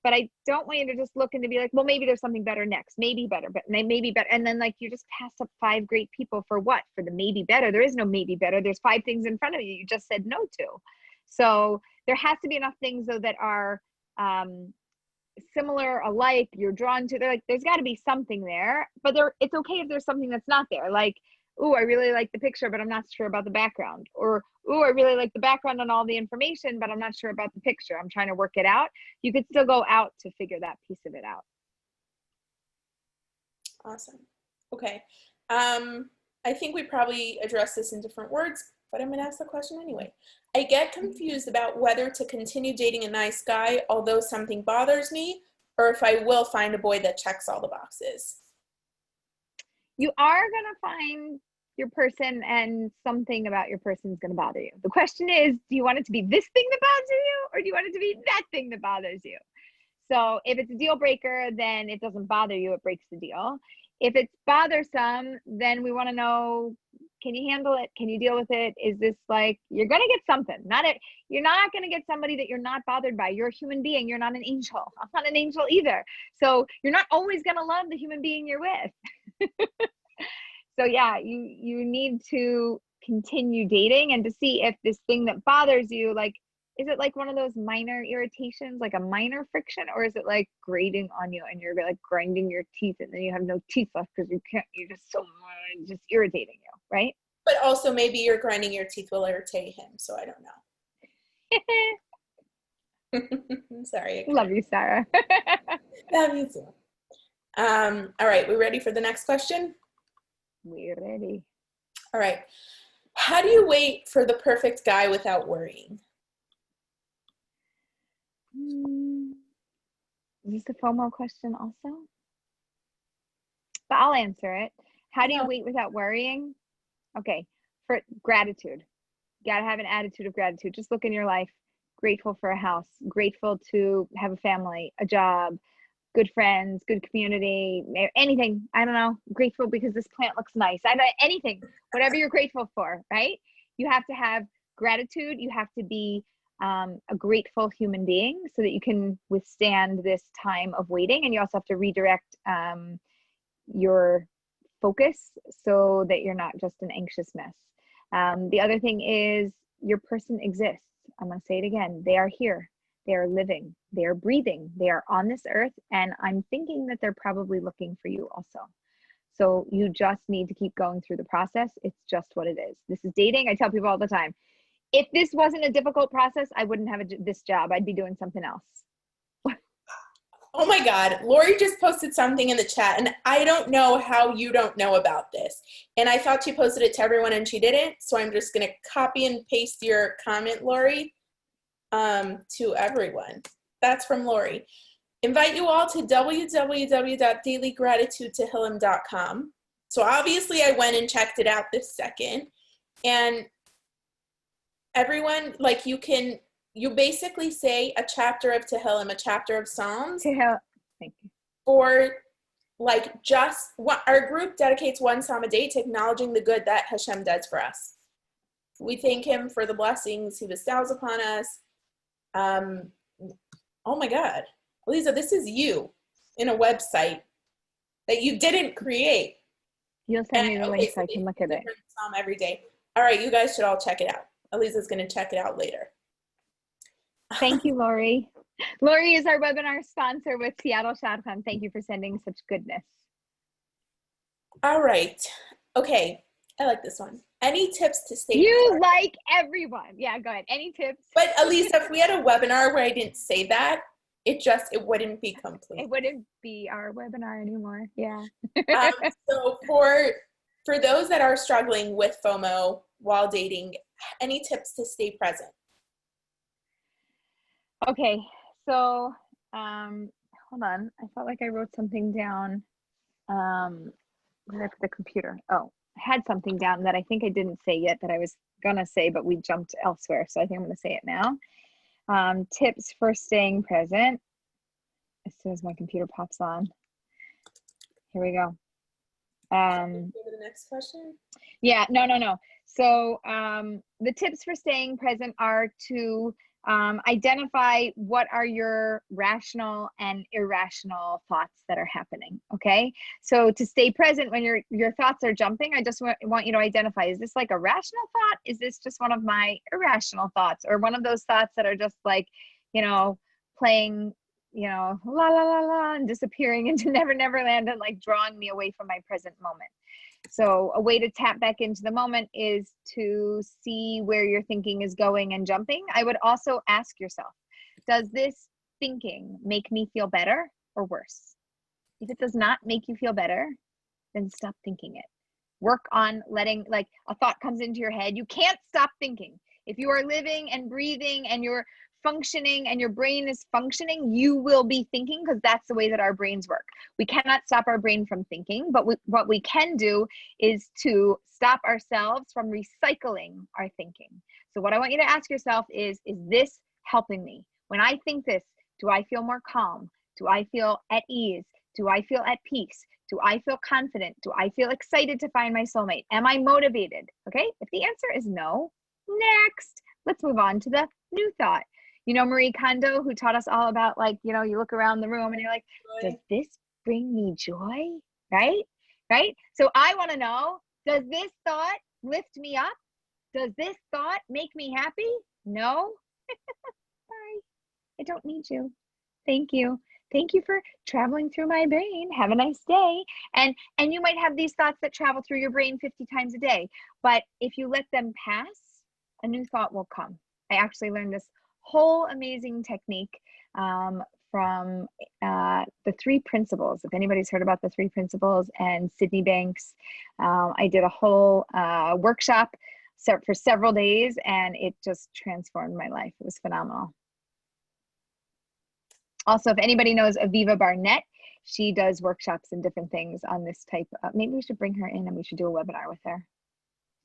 But I don't want you to just look and to be like, well, maybe there's something better next, maybe better, but maybe better. And then like you just pass up 5 great people for what? For the maybe better. There is no maybe better. There's 5 things in front of you just said no to. So there has to be enough things though that are similar, alike, you're drawn to. They're like, there's got to be something there, but it's okay if there's something that's not there. Like, ooh, I really like the picture, but I'm not sure about the background. Or, ooh, I really like the background and all the information, but I'm not sure about the picture. I'm trying to work it out. You could still go out to figure that piece of it out. Awesome. Okay. I think we probably addressed this in different words, but I'm going to ask the question anyway. I get confused about whether to continue dating a nice guy, although something bothers me, or if I will find a boy that checks all the boxes. You are going to find your person, and something about your person is going to bother you. The question is, do you want it to be this thing that bothers you, or do you want it to be that thing that bothers you? So if it's a deal breaker, then it doesn't bother you, it breaks the deal. If it's bothersome, then we want to know, can you handle it? Can you deal with it? Is this like, you're going to get something. You're not going to get somebody that you're not bothered by. You're a human being. You're not an angel. I'm not an angel either. So you're not always going to love the human being you're with. So yeah, you need to continue dating and to see if this thing that bothers you, like, is it like one of those minor irritations, like a minor friction, or is it like grating on you and you're like grinding your teeth and then you have no teeth left because you're just irritating you, right? But also maybe you're grinding your teeth will irritate him, so I don't know. Sorry. Love you, Sarah. Love you too. All right, we ready for the next question? We're ready. All right. How do you wait for the perfect guy without worrying? Is this a FOMO question also? But I'll answer it. How do you wait without worrying? Okay, for gratitude. You gotta have an attitude of gratitude. Just look in your life. Grateful for a house, grateful to have a family, a job, good friends, good community, anything. I don't know, grateful because this plant looks nice. I don't know, anything, whatever you're grateful for, right? You have to have gratitude. You have to be a grateful human being so that you can withstand this time of waiting. And you also have to redirect your focus so that you're not just an anxious mess. The other thing is your person exists. I'm going to say it again. They are here. They are living. They are breathing. They are on this earth. And I'm thinking that they're probably looking for you also. So you just need to keep going through the process. It's just what it is. This is dating. I tell people all the time, if this wasn't a difficult process, I wouldn't have this job. I'd be doing something else. Oh my God, Lori just posted something in the chat, and I don't know how you don't know about this. And I thought she posted it to everyone, and she didn't. So I'm just going to copy and paste your comment, Lori, to everyone. That's from Lori. Invite you all to www.dailygratitudetehillim.com. So obviously I went and checked it out this second. And everyone, like you basically say a chapter of Tehillim, a chapter of Psalms. Thank you. For like just what our group dedicates one Psalm a day to acknowledging the good that Hashem does for us. We thank him for the blessings he bestows upon us. Oh my God, Aleeza, this is you in a website that you didn't create. You'll send me the link so I can look at it. Psalm every day. All right, you guys should all check it out. Aleeza's going to check it out later. Thank you, Lori. Lori is our webinar sponsor with Seattle Shadchan. Thank you for sending such goodness. All right. Okay. I like this one. Any tips to stay? You like everyone. Yeah, go ahead. Any tips? But Aleeza, if we had a webinar where I didn't say that, it wouldn't be complete. It wouldn't be our webinar anymore. Yeah. So for those that are struggling with FOMO while dating, any tips to stay present? Okay. So, hold on. I felt like I wrote something down. That's the computer. Oh, I had something down that I think I didn't say yet that I was gonna say, but we jumped elsewhere. So I think I'm gonna say it now. Tips for staying present. As soon as my computer pops on. Here we go. Go to the next question. Yeah, no. So the tips for staying present are to identify what are your rational and irrational thoughts that are happening. Okay, so to stay present when your thoughts are jumping, I just want you to identify, is this like a rational thought? Is this just one of my irrational thoughts, or one of those thoughts that are just like, playing, la la la la, and disappearing into never never land, and like drawing me away from my present moment. So a way to tap back into the moment is to see where your thinking is going and jumping. I would also ask yourself, does this thinking make me feel better or worse? If it does not make you feel better, then stop thinking it. Work on letting, like, a thought comes into your head. You can't stop thinking. If you are living and breathing and you're functioning and your brain is functioning, you will be thinking, because that's the way that our brains work. We cannot stop our brain from thinking, but what we can do is to stop ourselves from recycling our thinking. So what I want you to ask yourself is this helping me? When I think this, do I feel more calm? Do I feel at ease? Do I feel at peace? Do I feel confident? Do I feel excited to find my soulmate? Am I motivated? Okay, if the answer is no, next. Let's move on to the new thought. Marie Kondo, who taught us all about, like, you look around the room and you're like, does this bring me joy? Right? So I want to know, does this thought lift me up? Does this thought make me happy? No? Bye. I don't need you. Thank you. Thank you for traveling through my brain. Have a nice day. And you might have these thoughts that travel through your brain 50 times a day, but if you let them pass, a new thought will come. I actually learned this whole amazing technique from the 3 principles. If anybody's heard about the 3 principles and Sydney Banks, I did a whole workshop for several days, and it just transformed my life. It was phenomenal. Also, if anybody knows Aviva Barnett, she does workshops and different things on this type of, maybe we should bring her in and we should do a webinar with her.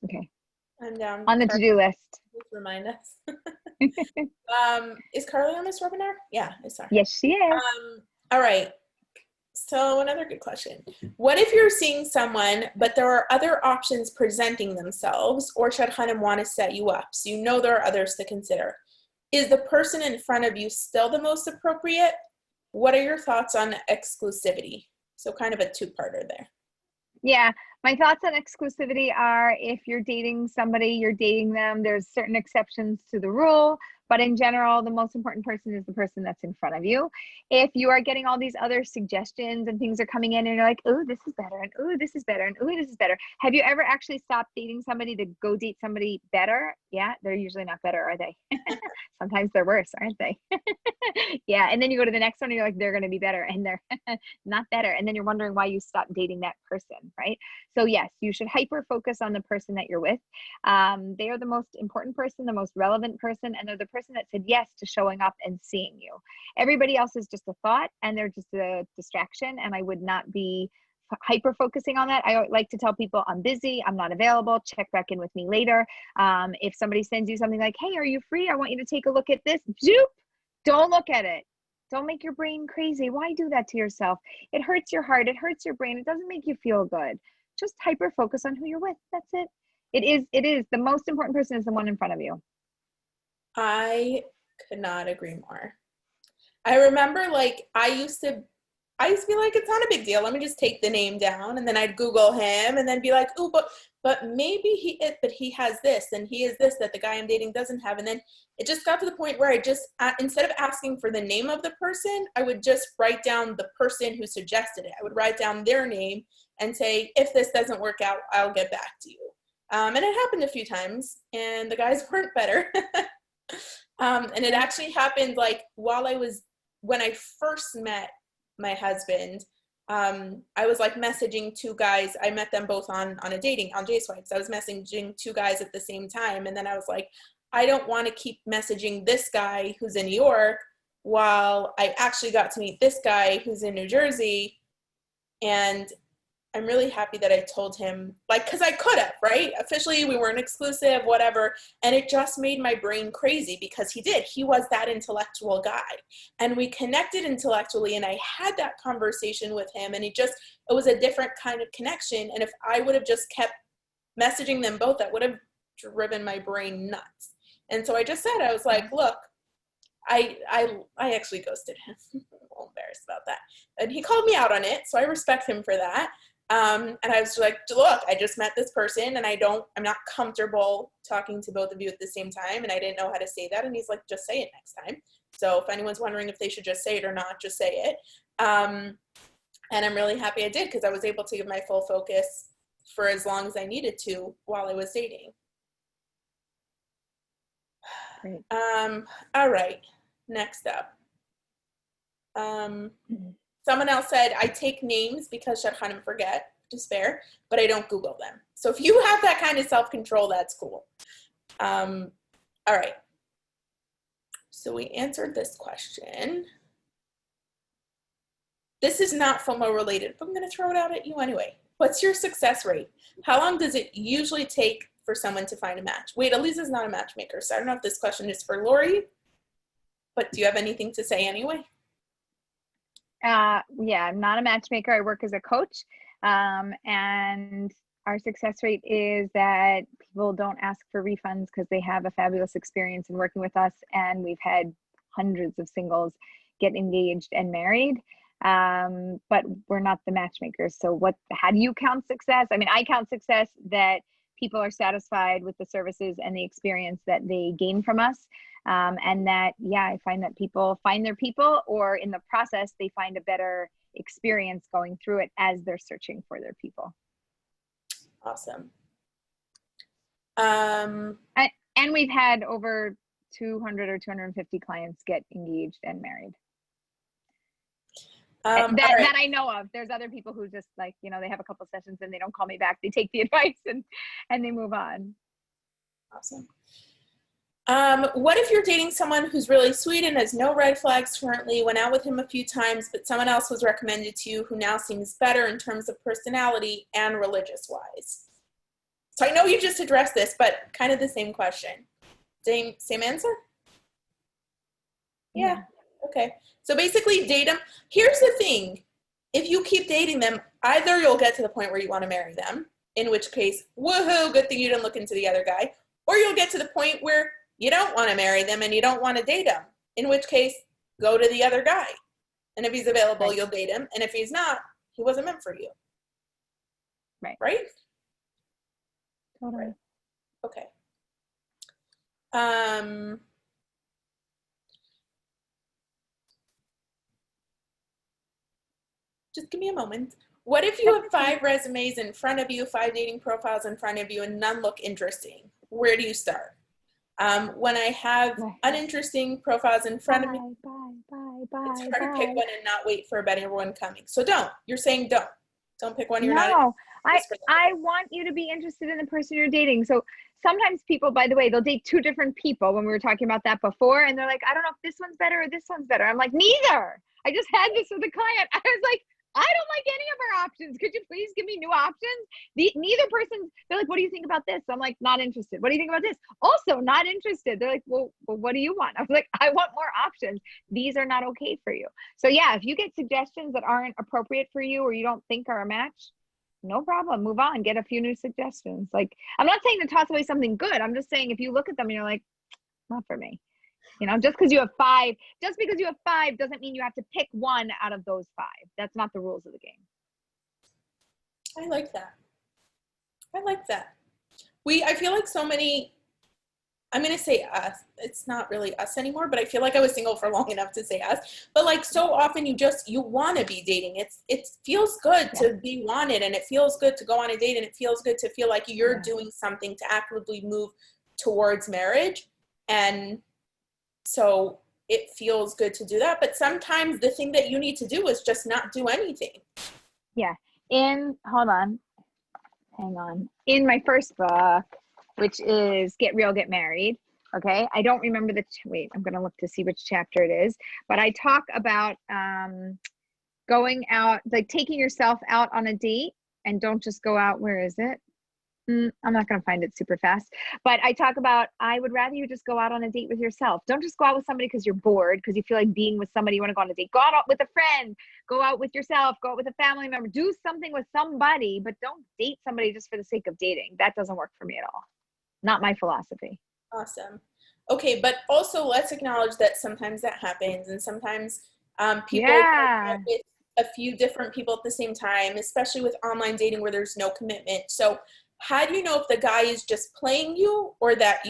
Okay. I'm down. On the to-do list. Remind us. Is Carly on this webinar? Yeah, I saw her. Yes, she is. All right. So another good question. What if you're seeing someone, but there are other options presenting themselves, or Shadchanim want to set you up, so you know there are others to consider? Is the person in front of you still the most appropriate? What are your thoughts on exclusivity? So kind of a 2-parter there. Yeah, my thoughts on exclusivity are, if you're dating somebody, you're dating them. There's certain exceptions to the rule, But in general, the most important person is the person that's in front of you. If you are getting all these other suggestions and things are coming in and you're like, oh, this is better, and oh, this is better, and oh, this is better. Have you ever actually stopped dating somebody to go date somebody better? Yeah, they're usually not better, are they? Sometimes they're worse, aren't they? Yeah, and then you go to the next one and you're like, they're going to be better, and they're not better. And then you're wondering why you stopped dating that person, right? So yes, you should hyper focus on the person that you're with. They are the most important person, the most relevant person, and they're the person that said yes to showing up and seeing you. Everybody else is just a thought and they're just a distraction, and I would not be hyper focusing on that. I like to tell people I'm busy, I'm not available, check back in with me later. If somebody sends you something like, hey, are you free? I want you to take a look at this. Zoop, don't look at it. Don't make your brain crazy. Why do that to yourself? It hurts your heart, it hurts your brain, it doesn't make you feel good. Just hyper focus on who you're with. That's it. It is the most important person is the one in front of you. I could not agree more. I remember, like, I used to be like, it's not a big deal. Let me just take the name down, and then I'd Google him, and then be like, oh, but maybe he has this, and he is this that the guy I'm dating doesn't have. And then it just got to the point where I just, instead of asking for the name of the person, I would just write down the person who suggested it. I would write down their name and say, if this doesn't work out, I'll get back to you. And it happened a few times, and the guys weren't better. And it actually happened like when I first met my husband, I was like messaging two guys. I met them both on JSwipes. I was messaging two guys at the same time. And then I was like, I don't want to keep messaging this guy who's in New York while I actually got to meet this guy who's in New Jersey. And I'm really happy that I told him, like, because I could have, right? Officially, we weren't exclusive, whatever. And it just made my brain crazy because he was that intellectual guy. And we connected intellectually, and I had that conversation with him, and it was a different kind of connection. And if I would have just kept messaging them both, that would have driven my brain nuts. And so I just said, I was like, look, I actually ghosted him. I'm a little embarrassed about that. And he called me out on it, so I respect him for that. And I was like, look, I just met this person and I'm not comfortable talking to both of you at the same time. And I didn't know how to say that. And he's like, just say it next time. So if anyone's wondering if they should just say it or not, just say it. And I'm really happy I did, because I was able to give my full focus for as long as I needed to while I was dating. Great. All right, next up. Someone else said, I take names because Shadchanim forget, which is fair, but I don't Google them. So if you have that kind of self-control, that's cool. All right. So we answered this question. This is not FOMO related, but I'm going to throw it out at you anyway. What's your success rate? How long does it usually take for someone to find a match? Wait, Aleeza's not a matchmaker, so I don't know if this question is for Lori, but do you have anything to say anyway? Yeah, I'm not a matchmaker. I work as a coach. And our success rate is that people don't ask for refunds because they have a fabulous experience in working with us. And we've had hundreds of singles get engaged and married. But we're not the matchmakers. So how do you count success? I mean, I count success that people are satisfied with the services and the experience that they gain from us. And that, I find that people find their people, or in the process, they find a better experience going through it as they're searching for their people. Awesome. And we've had over 200 or 250 clients get engaged and married. That I know of. There's other people who just like, they have a couple sessions and they don't call me back. They take the advice and they move on. Awesome. What if you're dating someone who's really sweet and has no red flags currently, went out with him a few times, but someone else was recommended to you who now seems better in terms of personality and religious-wise? So I know you just addressed this, but kind of the same question. Same answer? Yeah. Okay. So basically date them. Here's the thing. If you keep dating them, either you'll get to the point where you want to marry them, in which case, woohoo, good thing you didn't look into the other guy, or you'll get to the point where you don't want to marry them and you don't want to date him, in which case, go to the other guy. And if he's available, you'll date him. And if he's not, he wasn't meant for you. Right. Right? Totally. Right. Okay. just give me a moment. What if you have 5 resumes in front of you, 5 dating profiles in front of you, and none look interesting? Where do you start? When I have uninteresting profiles in front of me, it's hard to pick one and not wait for a better one coming. So don't. You're saying don't. Don't pick one you're not No, I want you to be interested in the person you're dating. So sometimes people, by the way, they'll date 2 different people when we were talking about that before. And they're like, I don't know if this one's better or this one's better. I'm like, neither. I just had this with a client. I was like, I don't like any of our options. Could you please give me new options? Neither person, they're like, what do you think about this? I'm like, not interested. What do you think about this? Also not interested. They're like, well, what do you want? I was like, I want more options. These are not okay for you. So yeah, if you get suggestions that aren't appropriate for you or you don't think are a match, no problem. Move on. Get a few new suggestions. Like, I'm not saying to toss away something good. I'm just saying if you look at them and you're like, not for me. You know, just because you have 5 doesn't mean you have to pick one out of those 5. That's not the rules of the game. I like that. I feel like so many, I'm going to say us. It's not really us anymore, but I feel like I was single for long enough to say us. But like so often you want to be dating. It feels good to be wanted, and it feels good to go on a date, and it feels good to feel like you're doing something to actively move towards marriage. And so it feels good to do that. But sometimes the thing that you need to do is just not do anything. Yeah. Hold on. Hang on. In my first book, which is Get Real, Get Married. Okay. I don't remember wait, I'm going to look to see which chapter it is, but I talk about going out, like taking yourself out on a date, and don't just go out. Where is it? I'm not going to find it super fast, but I talk about, I would rather you just go out on a date with yourself. Don't just go out with somebody because you're bored, because you feel like being with somebody, you want to go on a date. Go out with a friend, go out with yourself, go out with a family member, do something with somebody, but don't date somebody just for the sake of dating. That doesn't work for me at all. Not my philosophy. Awesome. Okay. But also let's acknowledge that sometimes that happens, and sometimes people work with a few different people at the same time, especially with online dating where there's no commitment. So how do you know if the guy is just playing you, or that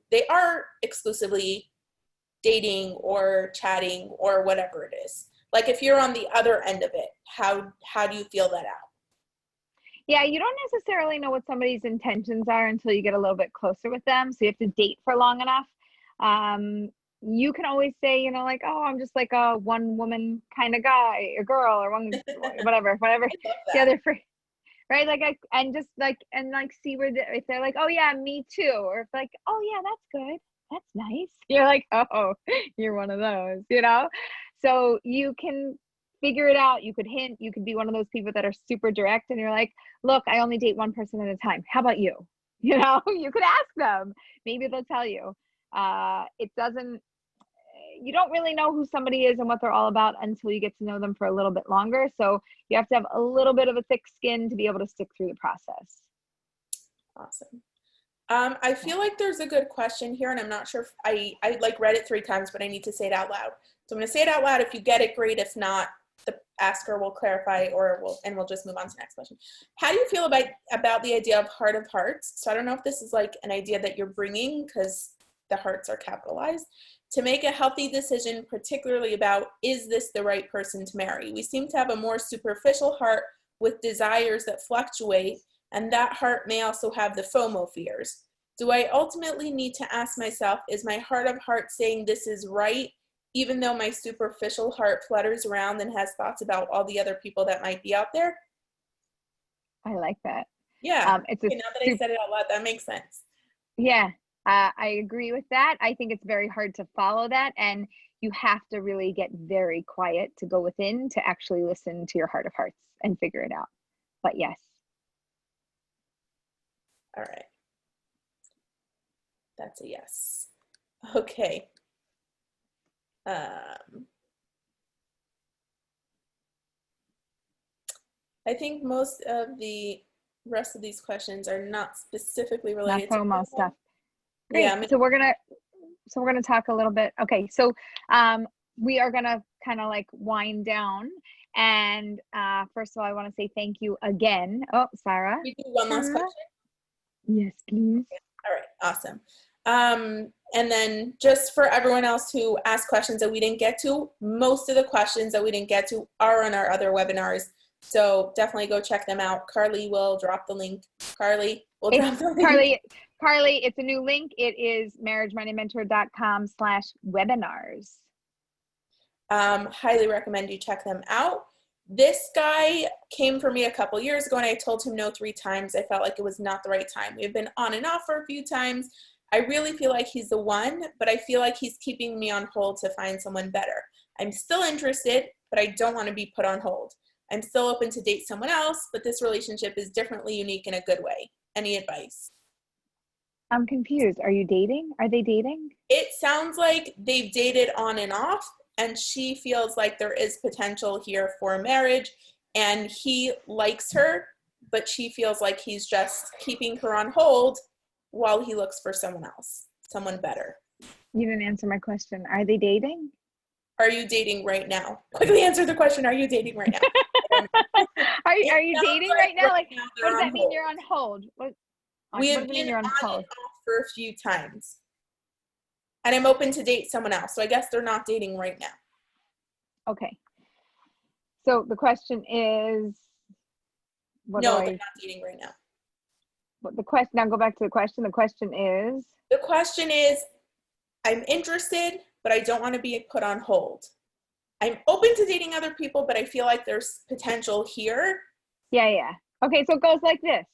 they are exclusively dating or chatting or whatever it is? Like if you're on the other end of it, how do you feel that out? Yeah, you don't necessarily know what somebody's intentions are until you get a little bit closer with them. So you have to date for long enough. You can always say, you know, like, oh, I'm just like a one woman kind of guy or girl, or one, whatever the other free. Right, like and see where if they're like, oh yeah, me too, or if like, oh yeah, that's good, that's nice. You're like, oh, you're one of those, you know. So you can figure it out. You could hint. You could be one of those people that are super direct, and you're like, look, I only date one person at a time. How about you? You know, you could ask them. Maybe they'll tell you. You don't really know who somebody is and what they're all about until you get to know them for a little bit longer. So you have to have a little bit of a thick skin to be able to stick through the process. Awesome. I feel like there's a good question here, and I'm not sure if I like read it 3 times, but I need to say it out loud. So I'm going to say it out loud. If you get it, great. If not, the asker will clarify, we'll just move on to the next question. How do you feel about the idea of heart of hearts? So I don't know if this is like an idea that you're bringing, because the hearts are capitalized, to make a healthy decision, particularly about, is this the right person to marry? We seem to have a more superficial heart with desires that fluctuate, and that heart may also have the FOMO fears. Do I ultimately need to ask myself, is my heart of heart saying this is right, even though my superficial heart flutters around and has thoughts about all the other people that might be out there? I like that. Yeah. Now that I said it out loud, that makes sense. Yeah. I agree with that. I think it's very hard to follow that, and you have to really get very quiet to go within to actually listen to your heart of hearts and figure it out. But yes. All right. That's a yes. Okay. I think most of the rest of these questions are not specifically related to FOMO stuff. Great. Yeah, so we're gonna talk a little bit. Okay, so we are gonna kind of like wind down, and first of all, I want to say thank you again. Oh, Sarah. We do one last question. Yes, please. All right, awesome. And then just for everyone else who asked questions that we didn't get to, most of the questions that we didn't get to are on our other webinars. So definitely go check them out. Carly will drop the link. Carly will drop the link. Carly, it's a new link. It is marriagemindedmentor.com/webinars. Highly recommend you check them out. This guy came for me a couple years ago and I told him no 3 times. I felt like it was not the right time. We've been on and off for a few times. I really feel like he's the one, but I feel like he's keeping me on hold to find someone better. I'm still interested, but I don't want to be put on hold. I'm still open to date someone else, but this relationship is differently unique in a good way. Any advice? I'm confused. Are you dating? Are they dating? It sounds like they've dated on and off, and she feels like there is potential here for marriage, and he likes her, but she feels like he's just keeping her on hold while he looks for someone else, someone better. You didn't answer my question. Are they dating? Are you dating right now? Quickly answer the question. Are you dating right now? Are you dating right now? Like, now what does that mean? You're on hold. What have does it mean been you're on hold? and off for a few times. And I'm open to date someone else. So I guess they're not dating right now. Okay. So the question is, No, they're not dating right now. Now go back to the question. The question is, I'm interested, but I don't want to be put on hold. I'm open to dating other people, but I feel like there's potential here. Yeah. Okay, so it goes like this.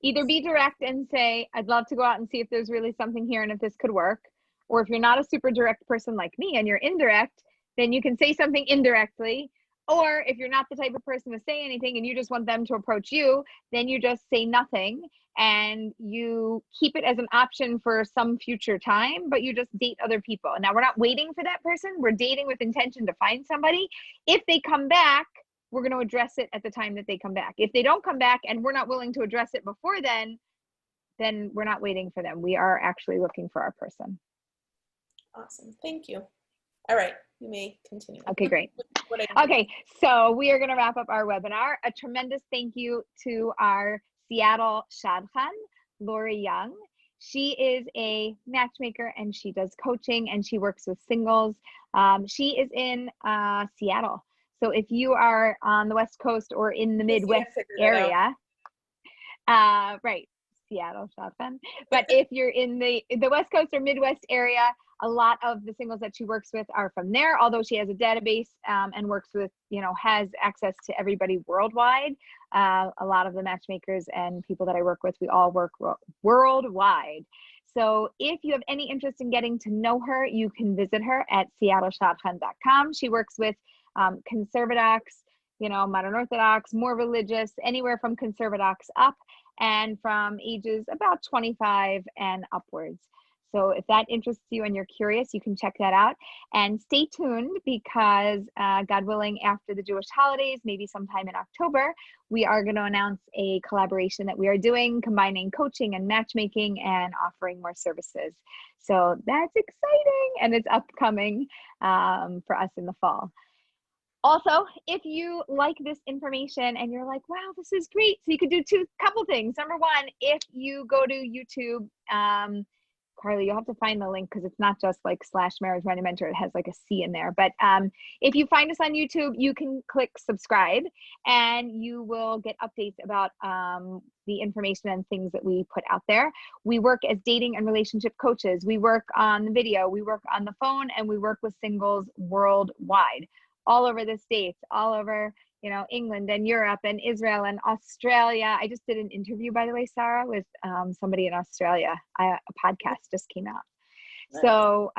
Either be direct and say, I'd love to go out and see if there's really something here and if this could work. Or if you're not a super direct person like me and you're indirect, then you can say something indirectly. Or if you're not the type of person to say anything and you just want them to approach you, then you just say nothing and you keep it as an option for some future time, but you just date other people. Now, we're not waiting for that person. We're dating with intention to find somebody. If they come back, we're going to address it at the time that they come back. If they don't come back and we're not willing to address it before then we're not waiting for them. We are actually looking for our person. Awesome. Thank you. All right. You may continue. Okay, great. Okay, so we are going to wrap up our webinar. A tremendous thank you to our Seattle Shadchan, Lori Young. She is a matchmaker and she does coaching and she works with singles. She is in Seattle. So if you are on the West Coast or in the Midwest area, right, Seattle Shadchan. But if you're in the West Coast or Midwest area, a lot of the singles that she works with are from there, although she has a database and works with, has access to everybody worldwide. A lot of the matchmakers and people that I work with, we all work worldwide. So if you have any interest in getting to know her, you can visit her at seattleshadchan.com. She works with conservadox, modern Orthodox, more religious, anywhere from conservadox up, and from ages about 25 and upwards. So if that interests you and you're curious, you can check that out. And stay tuned because God willing, after the Jewish holidays, maybe sometime in October, we are going to announce a collaboration that we are doing, combining coaching and matchmaking and offering more services. So that's exciting and it's upcoming for us in the fall. Also, if you like this information and you're like, wow, this is great. So you could do couple things. Number one, if you go to YouTube, Carly, you'll have to find the link because it's not just like /marriage minded mentor. It has like a C in there. But if you find us on YouTube, you can click subscribe and you will get updates about the information and things that we put out there. We work as dating and relationship coaches. We work on the video, we work on the phone, and we work with singles worldwide, all over the States, all over England and Europe and Israel and Australia. I just did an interview, by the way, Sarah, with somebody in Australia. A podcast just came out. Nice. So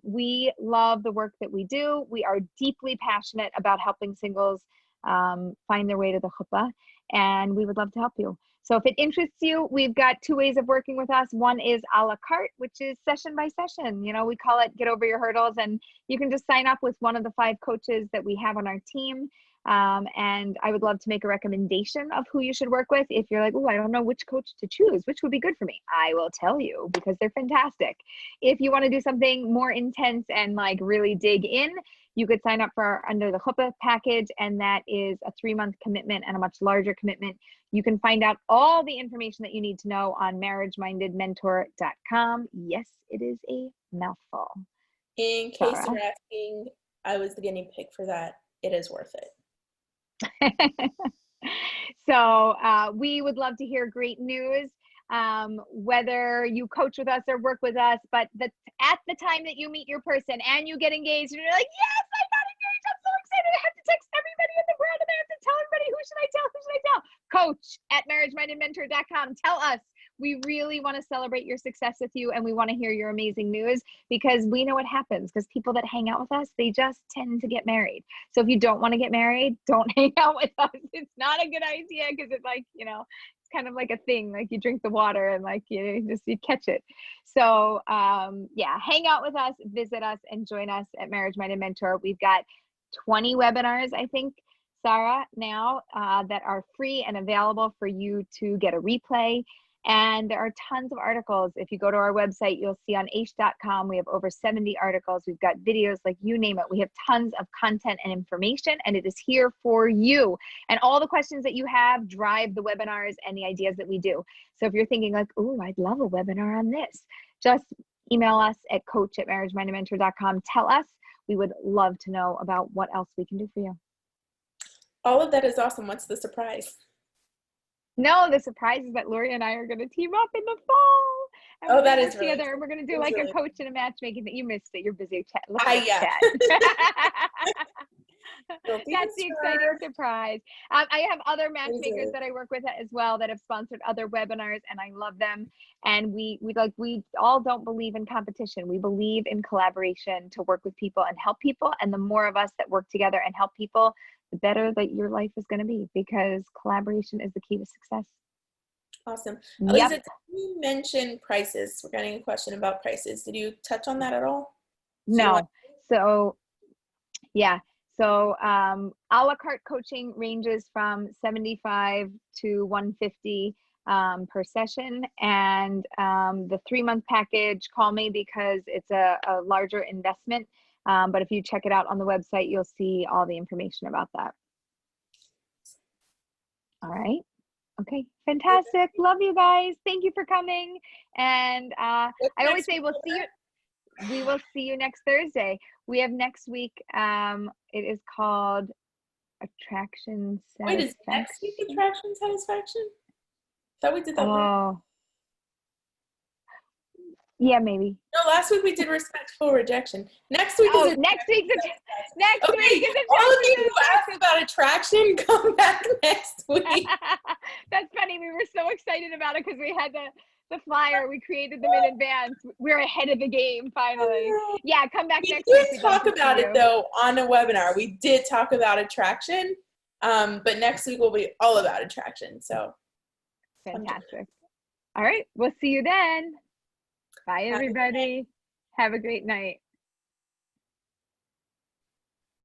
we love the work that we do. We are deeply passionate about helping singles find their way to the chuppah, and we would love to help you. So if it interests you, we've got 2 ways of working with us. One is a la carte, which is session by session. We call it Get Over Your Hurdles, and you can just sign up with one of the 5 coaches that we have on our team. And I would love to make a recommendation of who you should work with. If you're like, oh, I don't know which coach to choose, which would be good for me, I will tell you because they're fantastic. If you want to do something more intense and like really dig in, you could sign up for our Under the Chuppah package, and that is a 3-month commitment and a much larger commitment. You can find out all the information that you need to know on marriagemindedmentor.com. Yes, it is a mouthful. In case you're asking, I was the guinea pig for that. It is worth it. So we would love to hear great news, whether you coach with us or work with us, but at the time that you meet your person and you get engaged and you're like, yes, I got engaged. I'm so excited. I have to text everybody in the world and I have to tell everybody, who should I tell? Who should I tell? Coach at marriagemindedmentor.com. Tell us. We really want to celebrate your success with you, and we want to hear your amazing news, because we know what happens, because people that hang out with us, they just tend to get married. So if you don't want to get married, don't hang out with us. It's not a good idea, because it's like, it's kind of like a thing, like you drink the water and like you catch it. So yeah, hang out with us, visit us, and join us at Marriage Minded Mentor. We've got 20 webinars, I think, Sarah, now that are free and available for you to get a replay. And there are tons of articles. If you go to our website, you'll see on aish.com, we have over 70 articles. We've got videos, like you name it. We have tons of content and information, and it is here for you. And all the questions that you have drive the webinars and the ideas that we do. So if you're thinking like, oh, I'd love a webinar on this, just email us at coach@marriagemindedmentor.com. Tell us. We would love to know about what else we can do for you. All of that is awesome. What's the surprise? No, the surprise is that Lori and I are going to team up in the fall. And Oh, that is really together. And we're going to do like a coach and a matchmaking. You missed it. You're busy chat. Yeah. That's the exciting surprise. I have other matchmakers that I work with as well that have sponsored other webinars, and I love them. And we all don't believe in competition. We believe in collaboration to work with people and help people. And the more of us that work together and help people, the better that your life is going to be, because collaboration is the key to success. Awesome. Yep. Aleeza, did you mention prices? We're getting a question about prices. Did you touch on that at all? No. So yeah. So a la carte coaching ranges from $75 to $150 per session. And the 3-month package, call me, because it's a larger investment. But if you check it out on the website, you'll see all the information about that. All right. Okay. Fantastic. Love you guys. Thank you for coming. And I always say we will see you next Thursday. We have next week. It is called Attraction Satisfaction. Wait, is next week Attraction Satisfaction? Thought we did that. Oh. Yeah, maybe. No, last week we did respectful rejection. Next week is next week is all of you who asked about attraction, come back next week. That's funny. We were so excited about it because we had the flyer. We created them in advance. We're ahead of the game finally. Yeah, come back next week. We did talk about it though on a webinar. We did talk about attraction, but next week will be all about attraction. So fantastic. All right, we'll see you then. Bye, everybody. Have a great night.